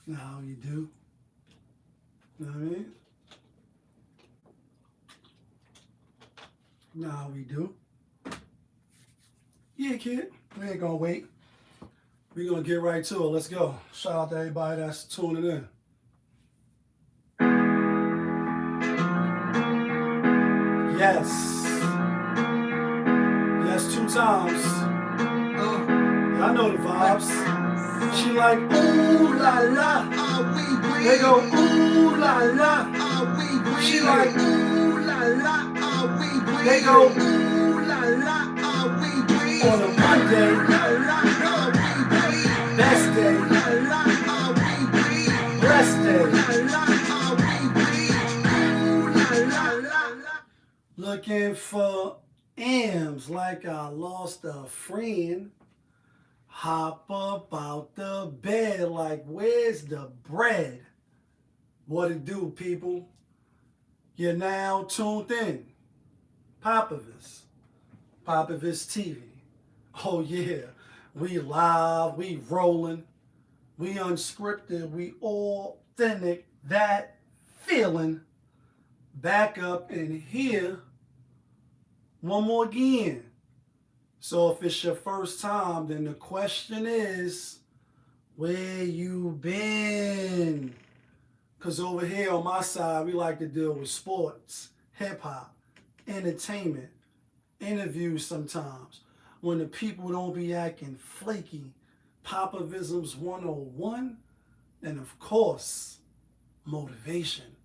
Now you do. You know what I mean? Now we do. Yeah, kid. We ain't gonna wait. We gonna get right to it. Let's go. Shout out to everybody that's tuning in. Yes. Yes, 2 times. Y'all know the vibes. She like, ooh la la. They go, ooh la la. She like, ooh la la. They go, ooh la la. On a Monday, best day, blessed day. Looking for M's like I lost a friend. Hop up out the bed like, where's the bread? What it do, people? You're now tuned in. Popovich TV. Oh yeah, we live, we rolling, we unscripted, we authentic. That feeling back up in here one more again. So if it's your first time, then the question is, where you been? Because over here on my side, we like to deal with sports, hip-hop, entertainment, interviews sometimes. When the people don't be acting flaky, Popovisms 101, and of course, motivation.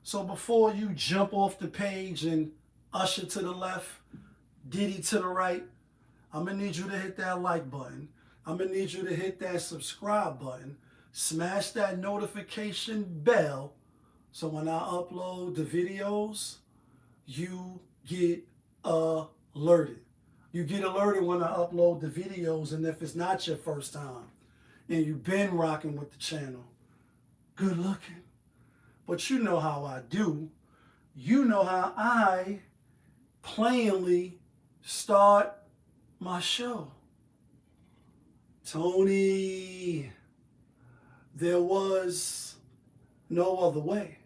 So before you jump off the page and Usher to the left, Diddy to the right, I'm going to need you to hit that like button. I'm going to need you to hit that subscribe button. Smash that notification bell so when I upload the videos, you get alerted. You get alerted when I upload the videos, and if it's not your first time and you've been rocking with the channel, good looking. But you know how I do. You know how I plainly start my show. Tony, there was no other way.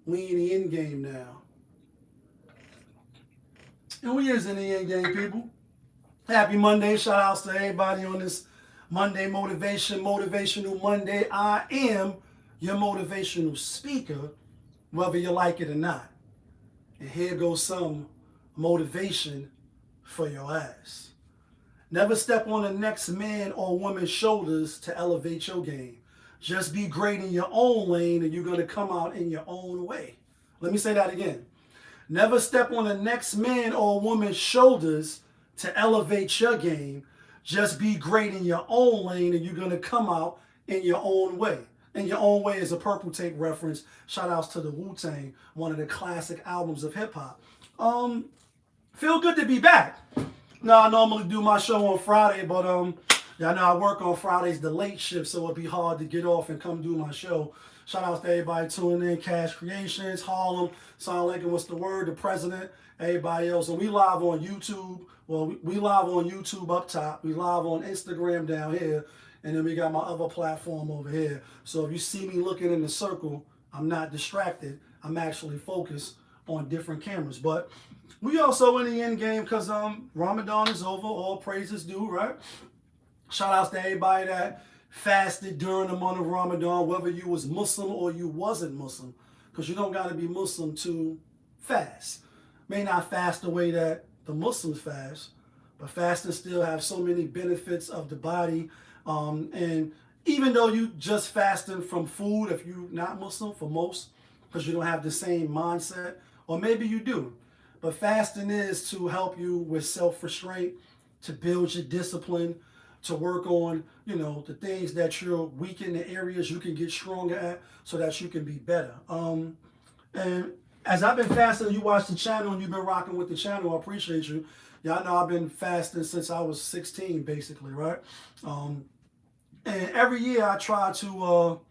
We in the end game now. And we is in the end game, people. Happy Monday. Shout outs to everybody on this Monday Motivational Monday. I am your motivational speaker, whether you like it or not. And here goes some motivation for your ass. Never step on the next man or woman's shoulders to elevate your game. Just be great in your own lane and you're going to come out in your own way. Let me say that again. Never step on the next man or woman's shoulders to elevate your game. Just be great in your own lane and you're going to come out in your own way. And Your Own Way is a Purple Tape reference. Shout outs to the Wu-Tang, one of the classic albums of hip hop. Feel good to be back. Now, I normally do my show on Friday, but y'all know I work on Fridays, the late shift, so it'd be hard to get off and come do my show. Shout outs to everybody tuning in, Cash Creations, Harlem, Sound Lincoln, what's the word, the president, everybody else. And we live on YouTube. Well, we live on YouTube up top. We live on Instagram down here. And then we got my other platform over here. So if you see me looking in the circle, I'm not distracted. I'm actually focused on different cameras. But we also in the end game because Ramadan is over. All praises due, right? Shout outs to everybody that fasted during the month of Ramadan, whether you was Muslim or you wasn't Muslim. Because you don't got to be Muslim to fast. May not fast the way that the Muslims fast, but fasting still have so many benefits of the body. And even though you just fasting from food, if you're not Muslim, for most, because you don't have the same mindset, or maybe you do, but fasting is to help you with self-restraint, to build your discipline, to work on, the things that you're weak in, the areas you can get stronger at so that you can be better. And as I've been fasting, you watch the channel and you've been rocking with the channel, I appreciate you. Y'all know I've been fasting since I was 16, basically, right? And every year I try to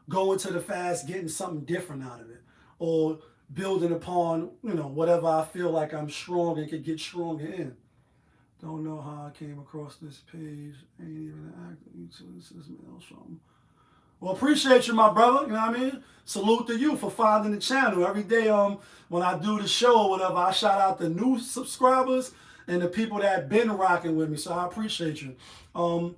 go into the fast getting something different out of it, or building upon, whatever I feel like I'm strong and could get stronger in. Don't know how I came across this page. Ain't even an actor. This is mail something. Well, appreciate you, my brother. You know what I mean? Salute to you for finding the channel. Every day when I do the show or whatever, I shout out the new subscribers and the people that been rocking with me. So I appreciate you. And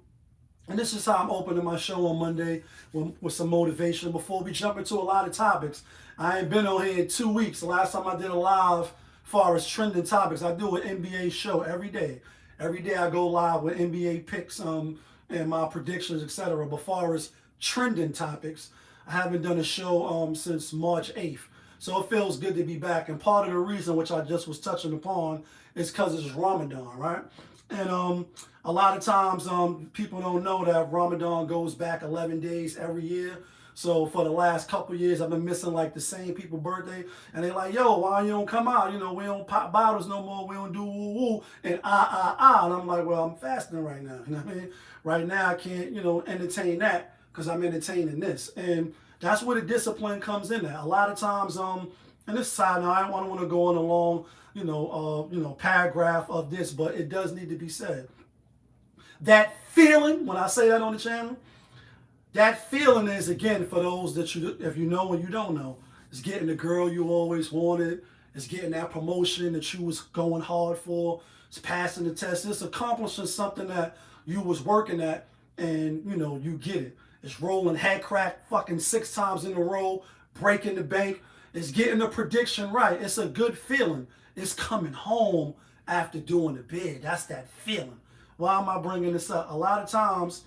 this is how I'm opening my show on Monday with some motivation before we jump into a lot of topics. I ain't been on here in 2 weeks. The last time I did a live as far as trending topics, I do an NBA show every day. Every day I go live with NBA picks and my predictions, etc. But as far as trending topics, I haven't done a show since March 8th. So it feels good to be back. And part of the reason, which I just was touching upon, is because it's Ramadan, right? And a lot of times people don't know that Ramadan goes back 11 days every year. So for the last couple years, I've been missing like the same people's birthday. And they're like, yo, why you don't come out? You know, we don't pop bottles no more. We don't do woo-woo and And I'm like, well, I'm fasting right now. You know what I mean? Right now, I can't, entertain that because I'm entertaining this. And that's where the discipline comes in at. A lot of times, and this side, now I don't want to go on a long, paragraph of this, but it does need to be said. That feeling, when I say that on the channel, that feeling is, again, for those that if you know and you don't know, it's getting the girl you always wanted. It's getting that promotion that you was going hard for. It's passing the test. It's accomplishing something that you was working at, and, you get it. It's rolling head crack fucking 6 times in a row, breaking the bank. It's getting the prediction right. It's a good feeling. It's coming home after doing the bid. That's that feeling. Why am I bringing this up? A lot of times,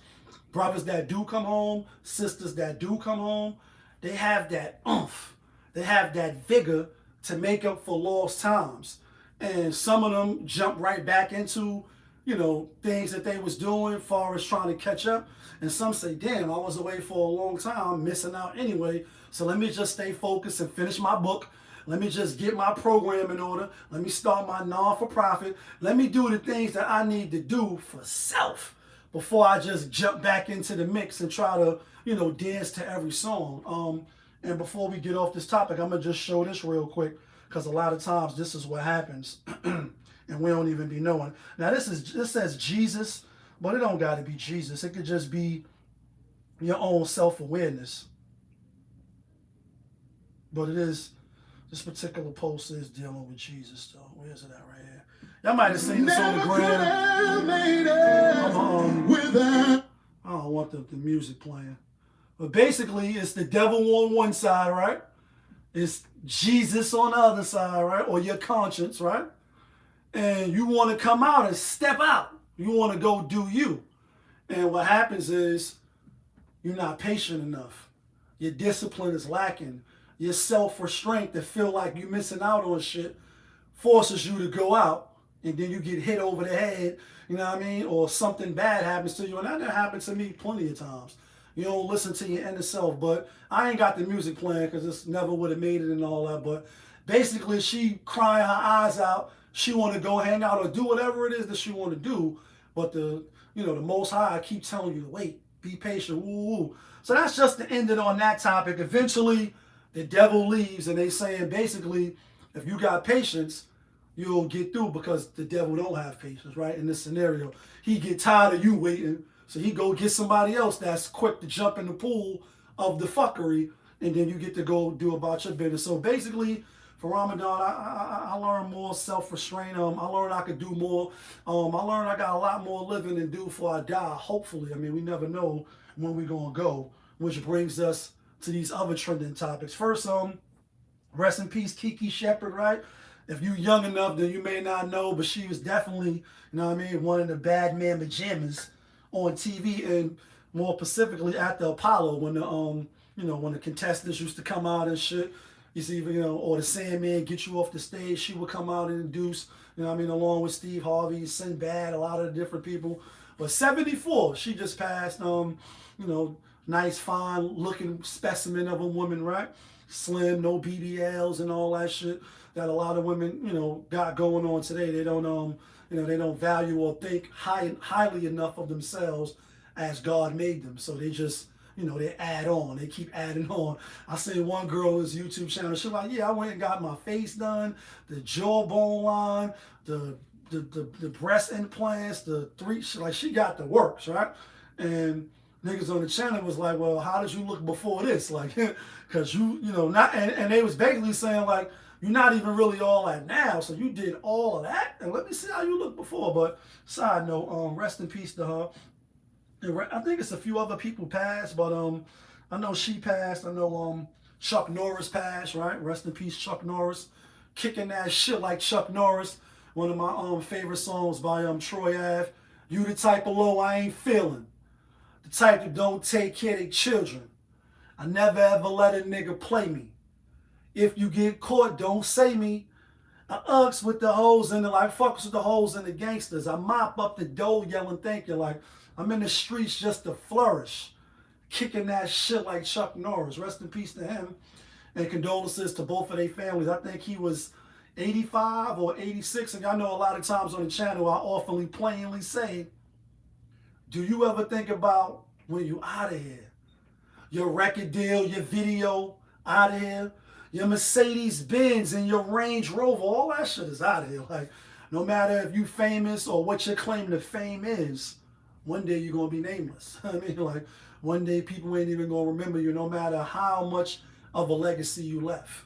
brothers that do come home, sisters that do come home, they have that oomph. They have that vigor to make up for lost times. And some of them jump right back into, things that they was doing as far as trying to catch up. And some say, damn, I was away for a long time, missing out anyway. So let me just stay focused and finish my book. Let me just get my program in order. Let me start my non-for-profit. Let me do the things that I need to do for self before I just jump back into the mix and try to, dance to every song. And before we get off this topic, I'm going to just show this real quick because a lot of times this is what happens and we don't even be knowing. Now, this says Jesus, but it don't got to be Jesus. It could just be your own self-awareness. But it is... This particular post is dealing with Jesus, though. Where is it at right here? Y'all might have seen this on the gram. I don't want the music playing. But basically, it's the devil on one side, right? It's Jesus on the other side, right? Or your conscience, right? And you want to come out and step out. You want to go do you. And what happens is you're not patient enough. Your discipline is lacking. Your self-restraint to feel like you're missing out on shit forces you to go out, and then you get hit over the head, you know what I mean? Or something bad happens to you, and that happened to me plenty of times. You don't listen to your inner self, but I ain't got the music playing because this never would have made it and all that, but basically she crying her eyes out. She want to go hang out or do whatever it is that she want to do, but the Most High, I keep telling you to wait, be patient, woo. So that's just to end it on that topic. Eventually, the devil leaves, and they saying basically, if you got patience, you'll get through because the devil don't have patience, right? In this scenario, he get tired of you waiting, so he go get somebody else that's quick to jump in the pool of the fuckery, and then you get to go do about your business. So basically, for Ramadan, I learned more self-restraint. I learned I could do more. I learned I got a lot more living to do before I die, hopefully. I mean, we never know when we're going to go, which brings us to these other trending topics. First, rest in peace, Kiki Shepard, right? If you young enough, then you may not know, but she was definitely, one of the bad man pajamas on TV, and more specifically at the Apollo when when the contestants used to come out and shit. You see, or the Sandman get you off the stage, she would come out and induce, along with Steve Harvey, Sinbad, a lot of the different people. But 74, she just passed, nice, fine looking specimen of a woman, right? Slim, no BBLs and all that shit that a lot of women, got going on today. They don't, they don't value or think highly enough of themselves as God made them. So they just, they add on. They keep adding on. I seen one girl on his YouTube channel. She was like, yeah, I went and got my face done, the jawbone line, the breast implants, she got the works, right? And niggas on the channel was like, well, how did you look before this? Like, because you know, not, and they was basically saying, like, you're not even really all that now, so you did all of that, and let me see how you look before. But side note, rest in peace to her. And I think it's a few other people passed, but I know she passed. I know Chuck Norris passed, right? Rest in peace, Chuck Norris. Kicking that shit like Chuck Norris. One of my favorite songs by Troy Ave. You the type of low I ain't feeling. The type that don't take care of their children. I never ever let a nigga play me. If you get caught, don't say me. I ucks with the hoes and the like fucks with the hoes and the gangsters. I mop up the dough yelling thank you like I'm in the streets just to flourish. Kicking that shit like Chuck Norris. Rest in peace to him. And condolences to both of their families. I think he was 85 or 86. And y'all know a lot of times on the channel I often plainly say, do you ever think about when you out of here? Your record deal, your video, out of here. Your Mercedes Benz and your Range Rover, all that shit is out of here. Like, no matter if you famous or what your claim to fame is, one day you're going to be nameless. I mean, like, one day people ain't even going to remember you no matter how much of a legacy you left.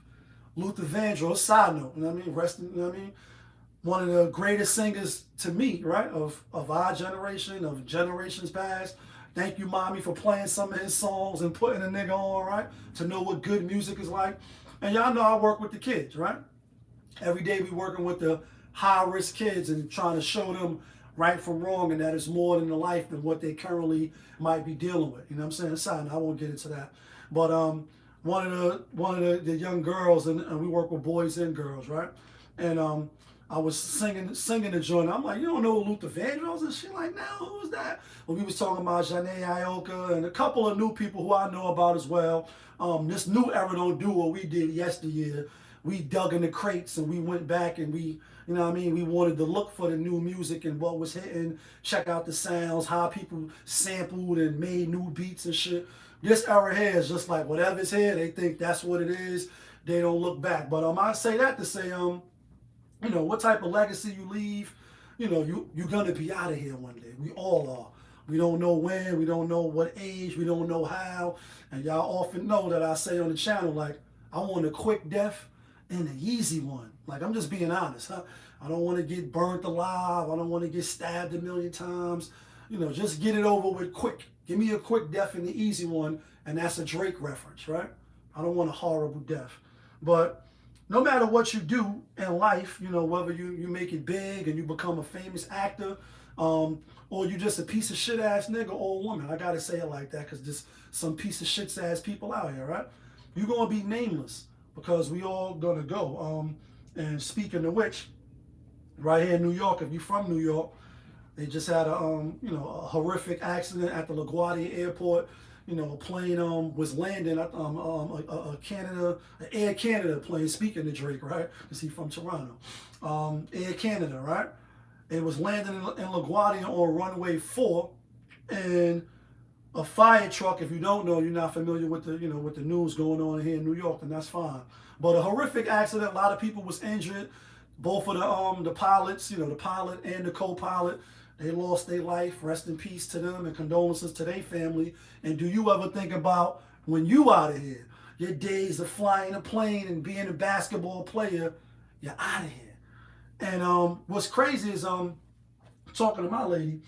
Luther Vandross, side note, you know what I mean? You know what I mean? One of the greatest singers to me, right? Of our generation, of generations past. Thank you, mommy, for playing some of his songs and putting a nigga on, right? To know what good music is like. And y'all know I work with the kids, right? Every day we working with the high-risk kids and trying to show them right from wrong and that it's more than the life than what they currently might be dealing with. You know what I'm saying? Aside, I won't get into that. But one of the young girls, and we work with boys and girls, right? And I was singing the joint. I'm like, you don't know Luther Vandross? And she like, no, who's that? Well, we was talking about Janae Aoka and a couple of new people who I know about as well. This new era don't do what we did yesteryear. We dug in the crates and we went back and we, you know what I mean, we wanted to look for the new music and what was hitting, check out the sounds, how people sampled and made new beats and shit. This era here is just like whatever's here, they think that's what it is. They don't look back. But I say that to say, you know, what type of legacy you leave, you know, you're going to be out of here one day. We all are. We don't know when, we don't know what age, we don't know how. And y'all often know that I say on the channel, like, I want a quick death and an easy one. Like, I'm just being honest. Huh? I don't want to get burnt alive. I don't want to get stabbed a million times. You know, just get it over with quick. Give me a quick death and the easy one. And that's a Drake reference, right? I don't want a horrible death. But no matter what you do in life, you know, whether you make it big and you become a famous actor, or you just a piece of shit ass nigga or woman. I gotta say it like that because there's some piece of shit ass people out here, right? You're gonna be nameless because we all gonna go. And speaking of which, right here in New York, if you're from New York, they just had a you know, a horrific accident at the LaGuardia airport. You know, a plane was landing at an Air Canada plane. Speaking to Drake, right? Because he's from Toronto. Air Canada, right? It was landing in LaGuardia on runway 4, and a fire truck. If you don't know, you're not familiar with the with the news going on here in New York, then that's fine. But a horrific accident. A lot of people was injured. Both of the pilots, you know, the pilot and the co-pilot, they lost their life. Rest in peace to them and condolences to their family. And do you ever think about when you out of here, your days of flying a plane and being a basketball player, you're out of here. And what's crazy is talking to my lady,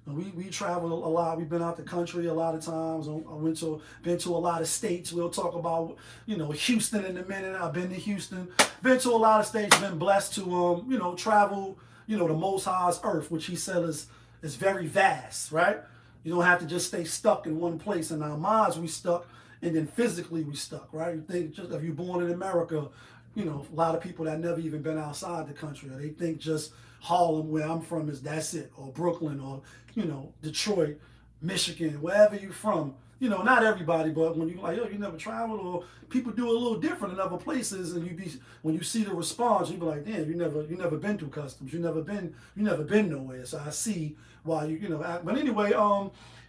we travel a lot. We've been out the country a lot of times. Been to a lot of states. We'll talk about, you know, Houston in a minute. I've been to Houston. Been to a lot of states. Been blessed to you know, travel, you know, the Most High's earth, which he said is very vast, right? You don't have to just stay stuck in one place. In our minds, we stuck, and then physically we stuck, right? You think just if you're born in America, you know, a lot of people that never even been outside the country, or they think just Harlem, where I'm from, is that's it, or Brooklyn, or, you know, Detroit, Michigan, wherever you're from. You know, not everybody, but when you like, yo, you never traveled, or people do a little different in other places, and when you see the response, you be like, damn, you never been through customs, you never been nowhere. So I see why you know. But anyway,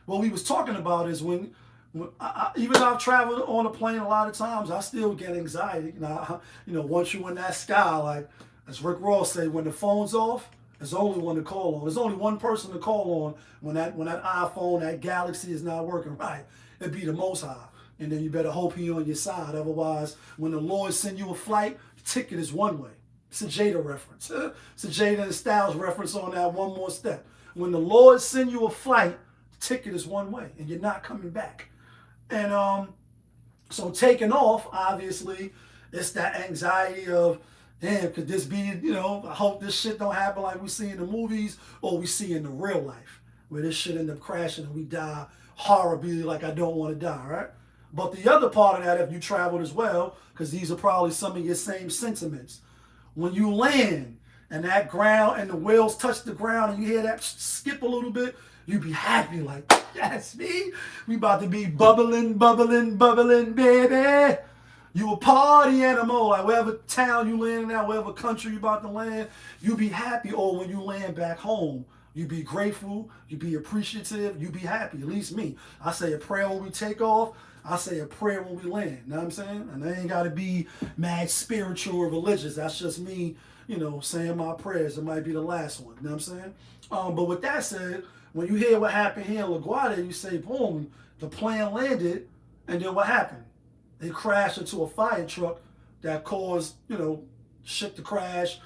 what we was talking about is when even though I've traveled on a plane a lot of times, I still get anxiety. You know, once you're in that sky, like as Rick Ross said, when the phone's off, There's only one to call on. There's only one person to call on when that iPhone, that Galaxy is not working right. It'd be the Most High. And then you better hope he on your side. Otherwise, when the Lord send you a flight, the ticket is one way. It's a Jada reference. It's a Jada and Styles reference on that one more step. When the Lord send you a flight, the ticket is one way, and you're not coming back. And so taking off, obviously, it's that anxiety of, damn, could this be, I hope this shit don't happen like we see in the movies or we see in the real life, where this shit end up crashing and we die horribly like I don't want to die, right? But the other part of that, if you traveled as well, because these are probably some of your same sentiments, when you land and that ground and the wheels touch the ground and you hear that skip a little bit, you be happy like, yes, me. We about to be bubbling, bubbling, bubbling, baby. You a party animal, like wherever town you landing at, wherever country you about to land, you be happy. Or when you land back home, you be grateful, you be appreciative, you be happy. At least me. I say a prayer when we take off. I say a prayer when we land. You know what I'm saying? And they ain't got to be mad spiritual or religious. That's just me, saying my prayers. It might be the last one. You know what I'm saying? But with that said, when you hear what happened here in LaGuardia, you say, boom, the plane landed, and then what happened? They crashed into a fire truck that caused, shit to crash.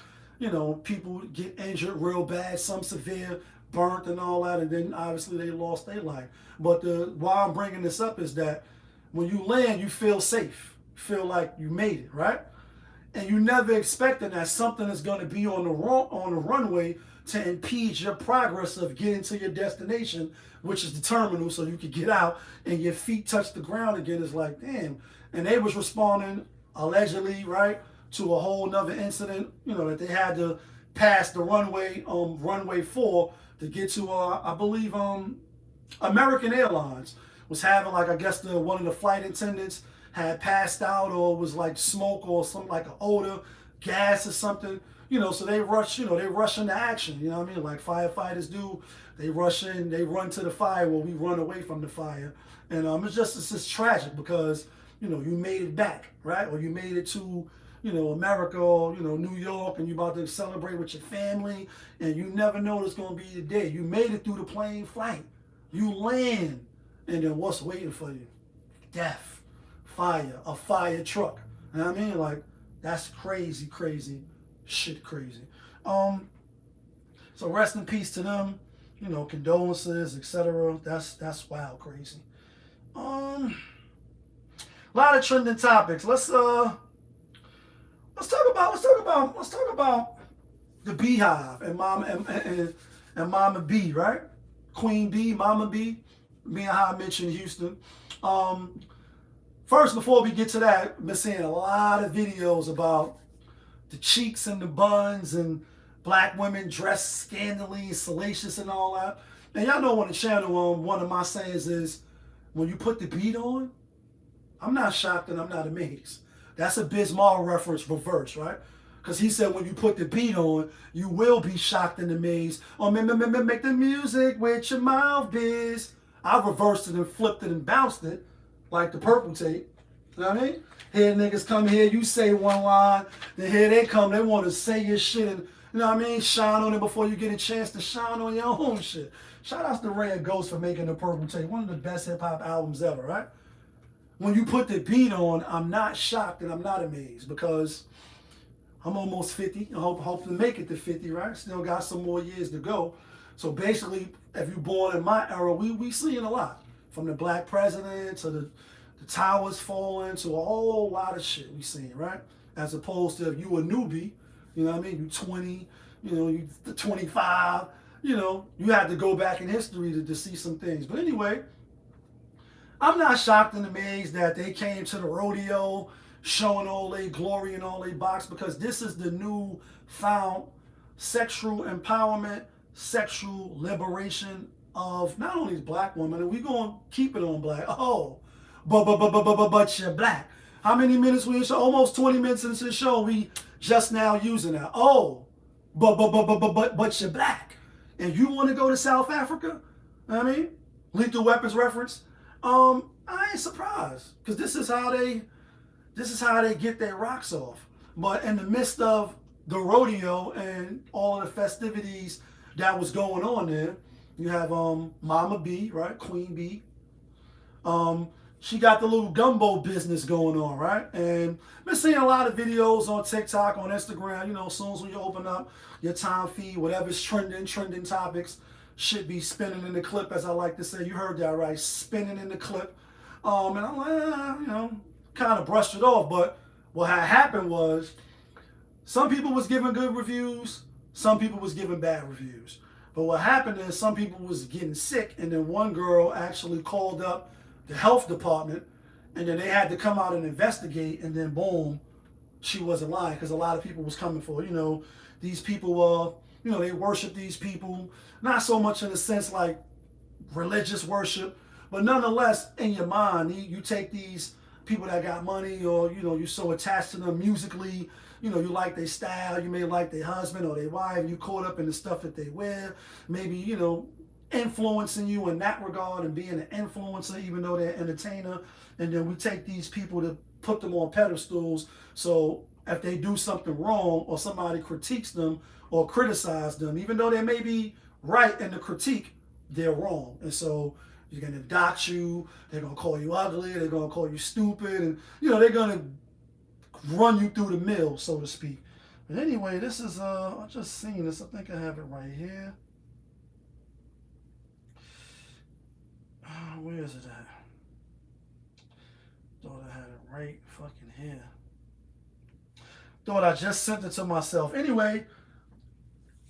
People get injured real bad, some severe, burnt and all that, and then obviously they lost their life. But why I'm bringing this up is that when you land, you feel safe, feel like you made it, right? And you never expecting that something is going to be on the runway to impede your progress of getting to your destination, which is the terminal, so you can get out and your feet touch the ground again. It's like, damn. And they was responding, allegedly, right, to a whole nother incident, that they had to pass the runway 4 to get to, I believe, American Airlines was having, like, I guess one of the flight attendants had passed out or was like smoke or something, like an odor, gas or something, so they rush, they rush into action, you know what I mean? Like firefighters do. They rush in, they run to the fire while we run away from the fire. And it's just tragic because, you made it back, right? Or you made it to, America or, New York, and you about to celebrate with your family, and you never know it's going to be the day. You made it through the plane flight. You land, and then what's waiting for you? Death, fire, a fire truck. You know what I mean? Like, that's crazy, crazy, shit crazy. So rest in peace to them, condolences, etc. That's wild crazy. A lot of trending topics. Let's talk about the Beehive and Mama B, right? Queen B, Mama B, being how I mentioned Houston. First, before we get to that, I've been seeing a lot of videos about the cheeks and the buns and black women dressed scandalously, salacious and all that. And y'all know on the channel, one of my sayings is, when you put the beat on, I'm not shocked and I'm not amazed. That's a Bismarck reference reverse, right? Because he said when you put the beat on, you will be shocked and amazed. Or make the music with your mouth, Biz. I reversed it and flipped it and bounced it like the purple tape. You know what I mean? Here niggas come here, you say one line, then here they come, they want to say your shit and, you know what I mean, shine on it before you get a chance to shine on your own shit. Shout out to Red Ghost for making the Purple Tape, one of the best hip-hop albums ever, right? When you put the beat on, I'm not shocked and I'm not amazed because I'm almost 50. I hope to make it to 50, right? Still got some more years to go. So basically, if you're born in my era, we seeing a lot. From the black president to the towers falling to a whole lot of shit we seeing, right? As opposed to if you a newbie, you know what I mean? You 20, you 25, you have to go back in history to see some things. But anyway, I'm not shocked and amazed that they came to the rodeo showing all their glory and all their box, because this is the new found sexual empowerment, sexual liberation of not only black women, and we're going to keep it on black. Oh, but you're black. How many minutes we show? Almost 20 minutes into the show, we just now using that. Oh, but you're black. And you want to go to South Africa? I mean, Lethal Weapons reference. I ain't surprised, because this is how they get their rocks off. But in the midst of the rodeo and all of the festivities that was going on there. You have Mama B, right? Queen B. Um, she got the little gumbo business going on, right? And I've been seeing a lot of videos on TikTok, on Instagram. You know, as soon as when you open up your time feed, whatever's trending topics should be spinning in the clip, as I like to say. You heard that right, spinning in the clip. And I'm like, you know, kind of brushed it off. But what had happened was some people was giving good reviews, some people was giving bad reviews. But what happened is some people was getting sick, and then one girl actually called up the health department, and then they had to come out and investigate, and then boom, she wasn't lying, because a lot of people was coming for, you know, these people, you know, they worship these people, not so much in the sense like religious worship, but nonetheless, in your mind, you take these people that got money, or, you know, you're so attached to them musically, you know, you like their style, you may like their husband or their wife, you caught up in the stuff that they wear, maybe, you know, influencing you in that regard and being an influencer, even though they're an entertainer. And then we take these people to put them on pedestals. So if they do something wrong, or somebody critiques them or criticize them, even though they may be right in the critique, they're wrong. And so you're going to dox you, they're going to call you ugly, they're going to call you stupid, and, you know, they're going to run you through the mill, so to speak. But anyway, this is, I just seen this. I think I have it right here. Where is it at? Thought I had it right fucking here. Thought I just sent it to myself. Anyway,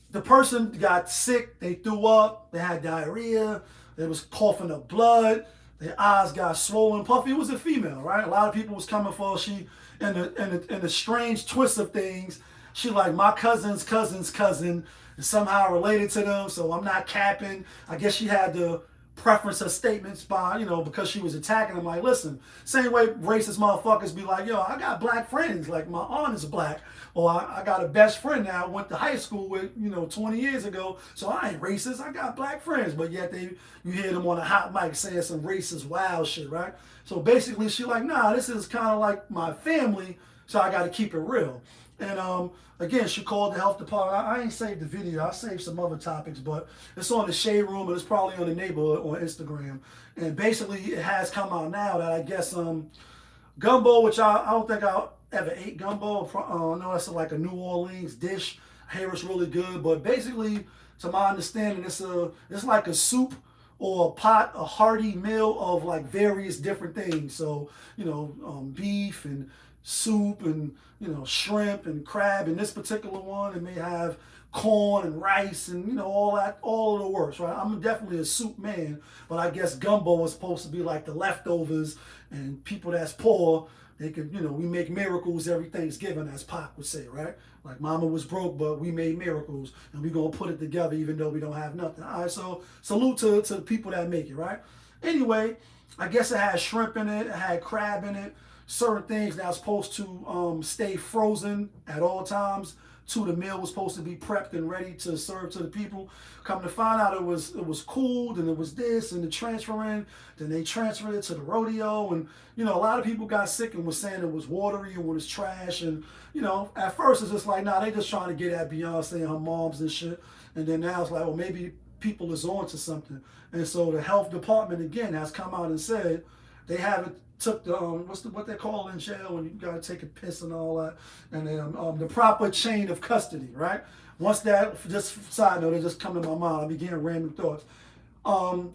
the person got sick, they threw up, they had diarrhea, they was coughing up blood, their eyes got swollen, puffy. It was a female, right? A lot of people was coming for her. She, in the strange twist of things, she like, my cousin's cousin's cousin is somehow related to them, so I'm not capping. I guess she had to preference her statements by, you know, because she was attacking them. Like, listen, same way racist motherfuckers be like, yo, I got black friends, like my aunt is black, or I got a best friend that I went to high school with, you know, 20 years ago, so I ain't racist, I got black friends. But yet you hear them on a hot mic saying some racist wild shit, right? So basically she like, nah, this is kind of like my family, so I got to keep it real. And again, she called the health department. I ain't saved the video. I saved some other topics, but it's on the Shade Room, and it's probably on the Neighborhood on Instagram. And basically, it has come out now that I guess gumbo, which I don't think I ever ate gumbo. I know that's like a New Orleans dish. I hear it's really good, but basically, to my understanding, it's like a soup or a pot, a hearty meal of like various different things. So, you know, beef and soup and, you know, shrimp and crab. In this particular one, it may have corn and rice and, you know, all that, all of the works, right? I'm definitely a soup man, but I guess gumbo is supposed to be like the leftovers, and people that's poor, they could, you know, we make miracles every Thanksgiving, as Pac would say, right? Like, mama was broke, but we made miracles, and we gonna put it together even though we don't have nothing. All right, so salute to the people that make it, right? Anyway, I guess it had shrimp in it, it had crab in it, certain things that are supposed to stay frozen at all times. The meal was supposed to be prepped and ready to serve to the people. Come to find out, it was cooled, and it was this, and the transferring. Then they transferred it to the rodeo, and, you know, a lot of people got sick and was saying it was watery and was trash. And, you know, at first it's just like, nah, they just trying to get at Beyonce and her moms and shit. And then now it's like, well, maybe people is on to something. And so the health department again has come out and said they haven't took the what they call in jail when you gotta take a piss and all that, and then the proper chain of custody, right? Once that, just side note, it just come to my mind. I began random thoughts.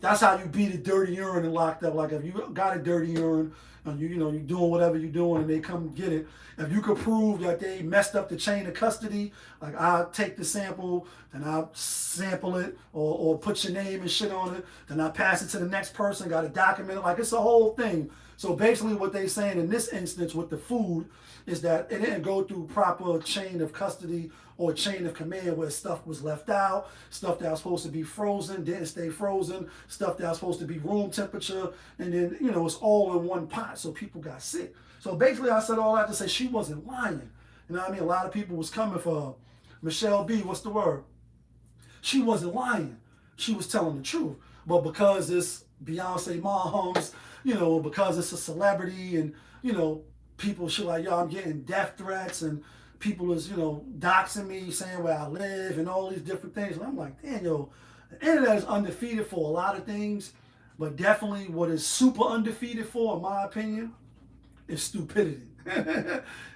That's how you beat a dirty urine and locked up. Like, if you got a dirty urine and you know you're doing whatever you're doing and they come get it, if you could prove that they messed up the chain of custody, like, I'll take the sample and I'll sample it, or put your name and shit on it, then I pass it to the next person, got to document it, like, it's a whole thing. So basically what they're saying in this instance with the food is that it didn't go through proper chain of custody or chain of command, where stuff was left out, stuff that was supposed to be frozen didn't stay frozen, stuff that was supposed to be room temperature, and then, you know, it's all in one pot, so people got sick. So basically I said all that to say she wasn't lying. You know what I mean? A lot of people was coming for her. Michelle B, what's the word? She wasn't lying. She was telling the truth. But because it's Beyonce moms, you know, because it's a celebrity, and, you know, people, she like, yo, I'm getting death threats, and people is, doxing me, saying where I live and all these different things. And I'm like, damn, yo, the internet is undefeated for a lot of things, but definitely what is super undefeated for, in my opinion, is stupidity.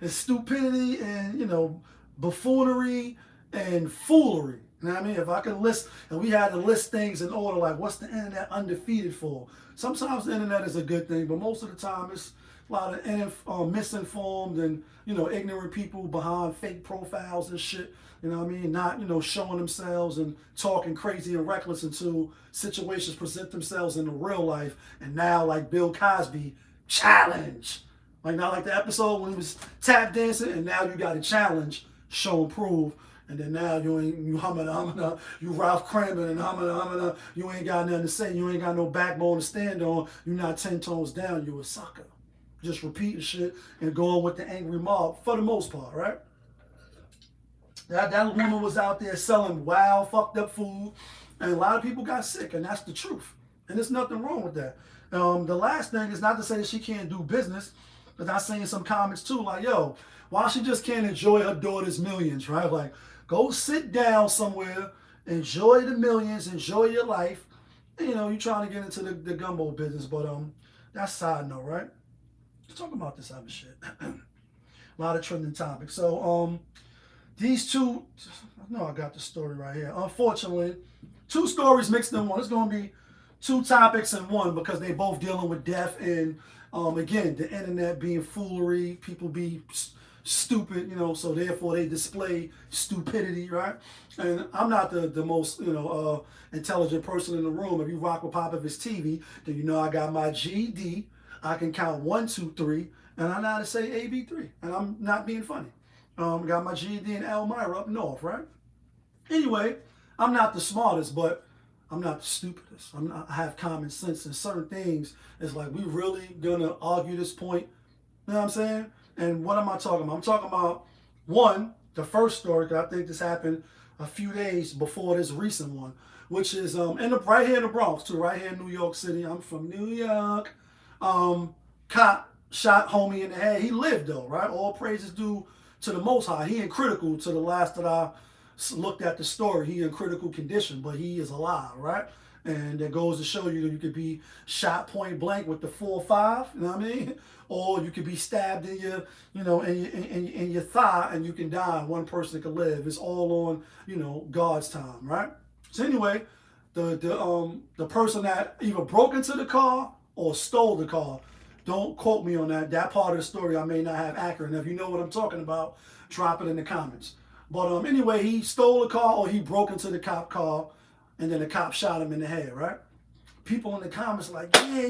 It's stupidity and, buffoonery and foolery. You know what I mean? If I could list, and we had to list things in order, like what's the internet undefeated for? Sometimes the internet is a good thing, but most of the time it's a lot of misinformed and, ignorant people behind fake profiles and shit. You know what I mean? Not, showing themselves and talking crazy and reckless until situations present themselves in the real life. And now, like Bill Cosby, challenge. Like, not like the episode when he was tap dancing, and now you got a challenge, show and prove. And then now you humana, you Ralph Cramben and humana, you ain't got nothing to say, you ain't got no backbone to stand on, you're not 10 tones down, you a sucker. Just repeating shit and going with the angry mob for the most part, right? That woman was out there selling wild, fucked up food, and a lot of people got sick, and that's the truth. And there's nothing wrong with that. The last thing is not to say that she can't do business, because I seen some comments too, like, yo, why she just can't enjoy her daughter's millions, right? Like, go sit down somewhere, enjoy the millions, enjoy your life. And, you're trying to get into the gumbo business, but that's side note, right? Let's talk about this other shit. A lot of trending topics. So, these two, I know I got the story right here. Unfortunately, two stories mixed in one. It's going to be two topics in one because they both dealing with death and, again, the internet being foolery, people be stupid, so therefore they display stupidity, right? And I'm not the most, intelligent person in the room. If you rock with Popovich TV, then I got my GED. I can count 1, 2, 3, and I know how to say AB3, and I'm not being funny. Got my GED in Elmira up north, right? Anyway, I'm not the smartest, but I'm not the stupidest. I have common sense in certain things. It's like, we really gonna argue this point? You know what I'm saying? And what am I talking about? I'm talking about, one, the first story, because I think this happened a few days before this recent one, which is right here in the Bronx, too, right here in New York City. I'm from New York. Cop shot homie in the head. He lived, though, right? All praises due to the Most High. He in critical, to the last that I looked at the story. He in critical condition, but he is alive, right? And that goes to show you that you could be shot point blank with the 4.5, you know what I mean? Or you could be stabbed in your, in your thigh, and you can die. One person could live. It's all on, God's time, right? So anyway, the person that either broke into the car or stole the car. Don't quote me on that. That part of the story I may not have accurate. And if you know what I'm talking about, drop it in the comments. But anyway, he stole a car or he broke into the cop car, and then the cop shot him in the head, right? People in the comments like, yeah,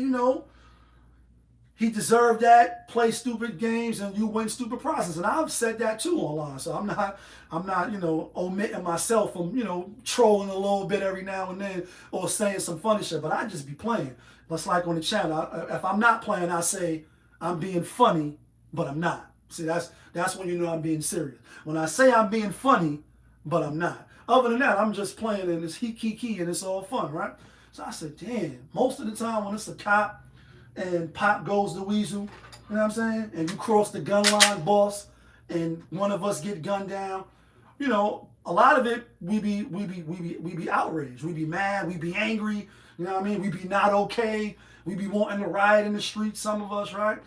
he deserved that. Play stupid games and you win stupid prizes. And I've said that too online. So I'm not, omitting myself from, trolling a little bit every now and then or saying some funny shit. But I just be playing. That's like on the channel. If I'm not playing, I say I'm being funny, but I'm not. See, that's when I'm being serious. When I say I'm being funny, but I'm not. Other than that, I'm just playing and it's key and it's all fun, right? So I said, damn, most of the time when it's a cop and Pop goes the weasel, you know what I'm saying? And you cross the gun line, boss, and one of us get gunned down, a lot of it we be outraged. We be mad, we be angry, you know what I mean? We be not okay. We be wanting to riot in the streets, some of us, right?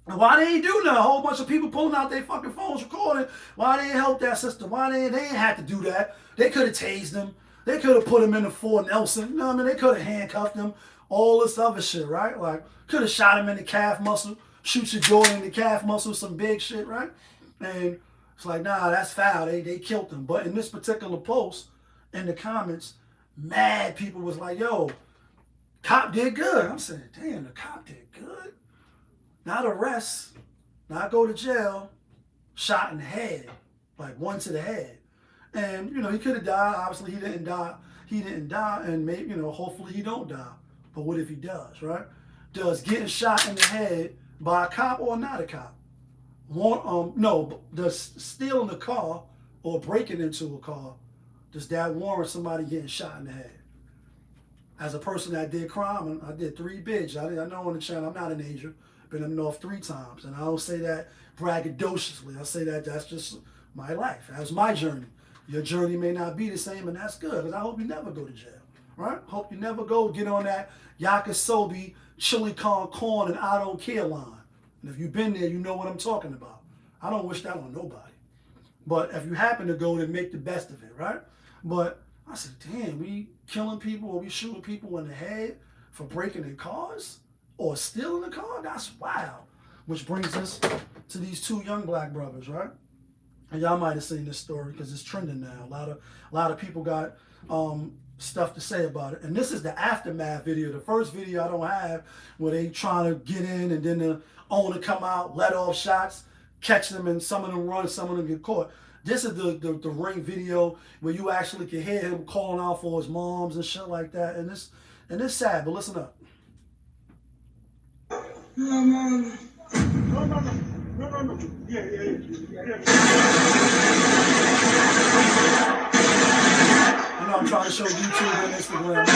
And why they ain't do nothing? A whole bunch of people pulling out their fucking phones, recording. Why they ain't help that sister? Why they ain't had to do that? They could have tased him. They could have put him in the Fort Nelson. You know what I mean? They could have handcuffed him. All this other shit, right? Like, could have shot him in the calf muscle, shoot your daughter in the calf muscle, some big shit, right? And it's like, nah, that's foul. They killed him. But in this particular post, in the comments, mad people was like, yo, cop did good. I'm saying, damn, the cop did good? Not arrest, not go to jail, shot in the head, like one to the head. And, he could have died. Obviously, he didn't die. He didn't die, and maybe, hopefully he don't die. But what if he does, right? Does getting shot in the head by a cop or not a cop? No, does stealing a car or breaking into a car, does that warrant somebody getting shot in the head? As a person that did crime, and I did 3 bids. I know on the channel, I'm not an Asian. Been up north 3 times. And I don't say that braggadociously. I say that that's just my life. That's my journey. Your journey may not be the same, and that's good, because I hope you never go to jail. Right? Hope you never go get on that yakisobe, chili con corn, and I don't care line. And if you've been there, you know what I'm talking about. I don't wish that on nobody. But if you happen to go, then make the best of it, right? But I said, damn, we killing people or we shooting people in the head for breaking in cars or stealing a car? That's wild. Which brings us to these 2 young black brothers, right? And y'all might have seen this story because it's trending now. A lot of people got stuff to say about it. And this is the aftermath video. The first video I don't have, where they trying to get in and then the owner come out, let off shots, catch them, and some of them run, some of them get caught. This is the ring video where you actually can hear him calling out for his moms and shit like that. And it's sad, but listen up. No, Mom. No. Yeah. I know I'm trying to show YouTube and Instagram.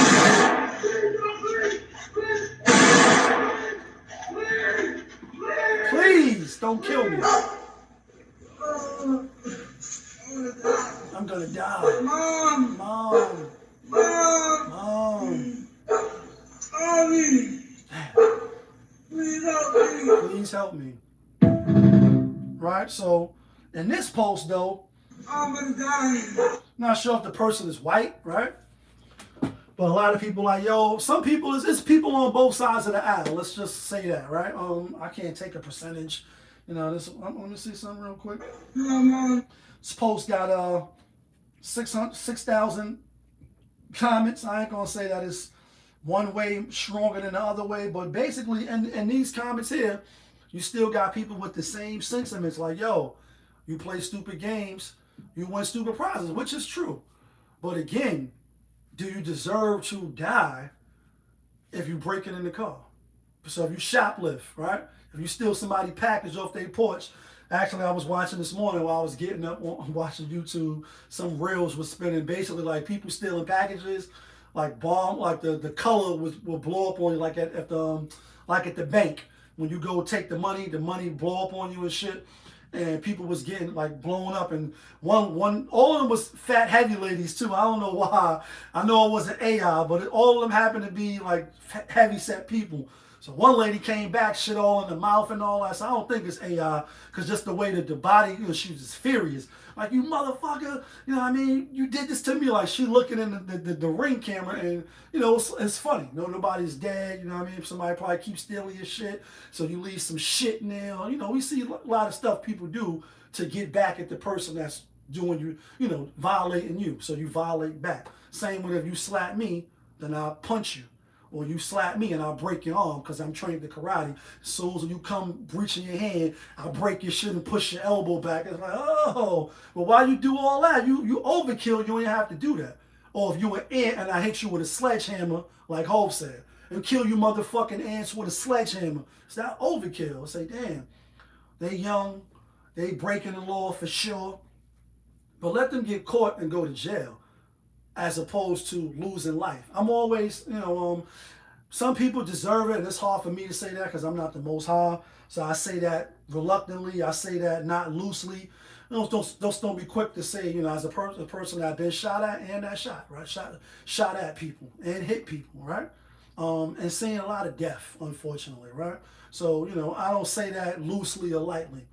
Please don't kill me. I'm gonna die. Mom. Mommy. Please help me. Right? So, in this post though, I'm gonna die. Not sure if the person is white, right? But a lot of people like, yo, some people, it's people on both sides of the aisle. Let's just say that, right? I can't take a percentage. You know, let me see something real quick. This post got 6,000 comments. I ain't gonna say that it's one way stronger than the other way, but basically in these comments here, you still got people with the same sentiments like, yo, you play stupid games, you win stupid prizes, which is true. But again, do you deserve to die if you break it in the car? So if you shoplift, right? If you steal somebody's package off their porch. Actually, I was watching this morning while I was getting up watching YouTube, some reels was spinning, basically like people stealing packages, like bomb, like the color will blow up on you, like at the bank. When you go take the money blow up on you and shit. And people was getting like blown up, and one all of them was fat heavy ladies too. I don't know why. I know it wasn't AI, but all of them happened to be like heavy set people. So one lady came back, shit all in the mouth and all that. So I don't think it's AI, because just the way that the body, you know, she was just furious. Like, you motherfucker, you know what I mean? You did this to me. Like, she looking in the ring camera, and, you know, it's funny. You know, nobody's dead, you know what I mean? Somebody probably keeps stealing your shit, so you leave some shit in there. You know, we see a lot of stuff people do to get back at the person that's doing you, you know, violating you. So you violate back. Same with if you slap me, then I'll punch you. Or you slap me and I'll break your arm because I'm trained to karate. As soon as you come breaching your hand, I'll break your shit and push your elbow back. It's like, oh, well, why you do all that? You overkill, you ain't have to do that. Or if you an ant and I hit you with a sledgehammer, like Hope said, and kill you motherfucking ants with a sledgehammer. It's that overkill. Say, damn, they young, they breaking the law for sure, but let them get caught and go to jail, as opposed to losing life. I'm always, you know, some people deserve it, and it's hard for me to say that because I'm not the Most High. So I say that reluctantly. I say that not loosely. Don't be quick to say, you know, as a person that I've been shot at and that shot, right? Shot at people and hit people, right? And seeing a lot of death, unfortunately, right? So, you know, I don't say that loosely or lightly.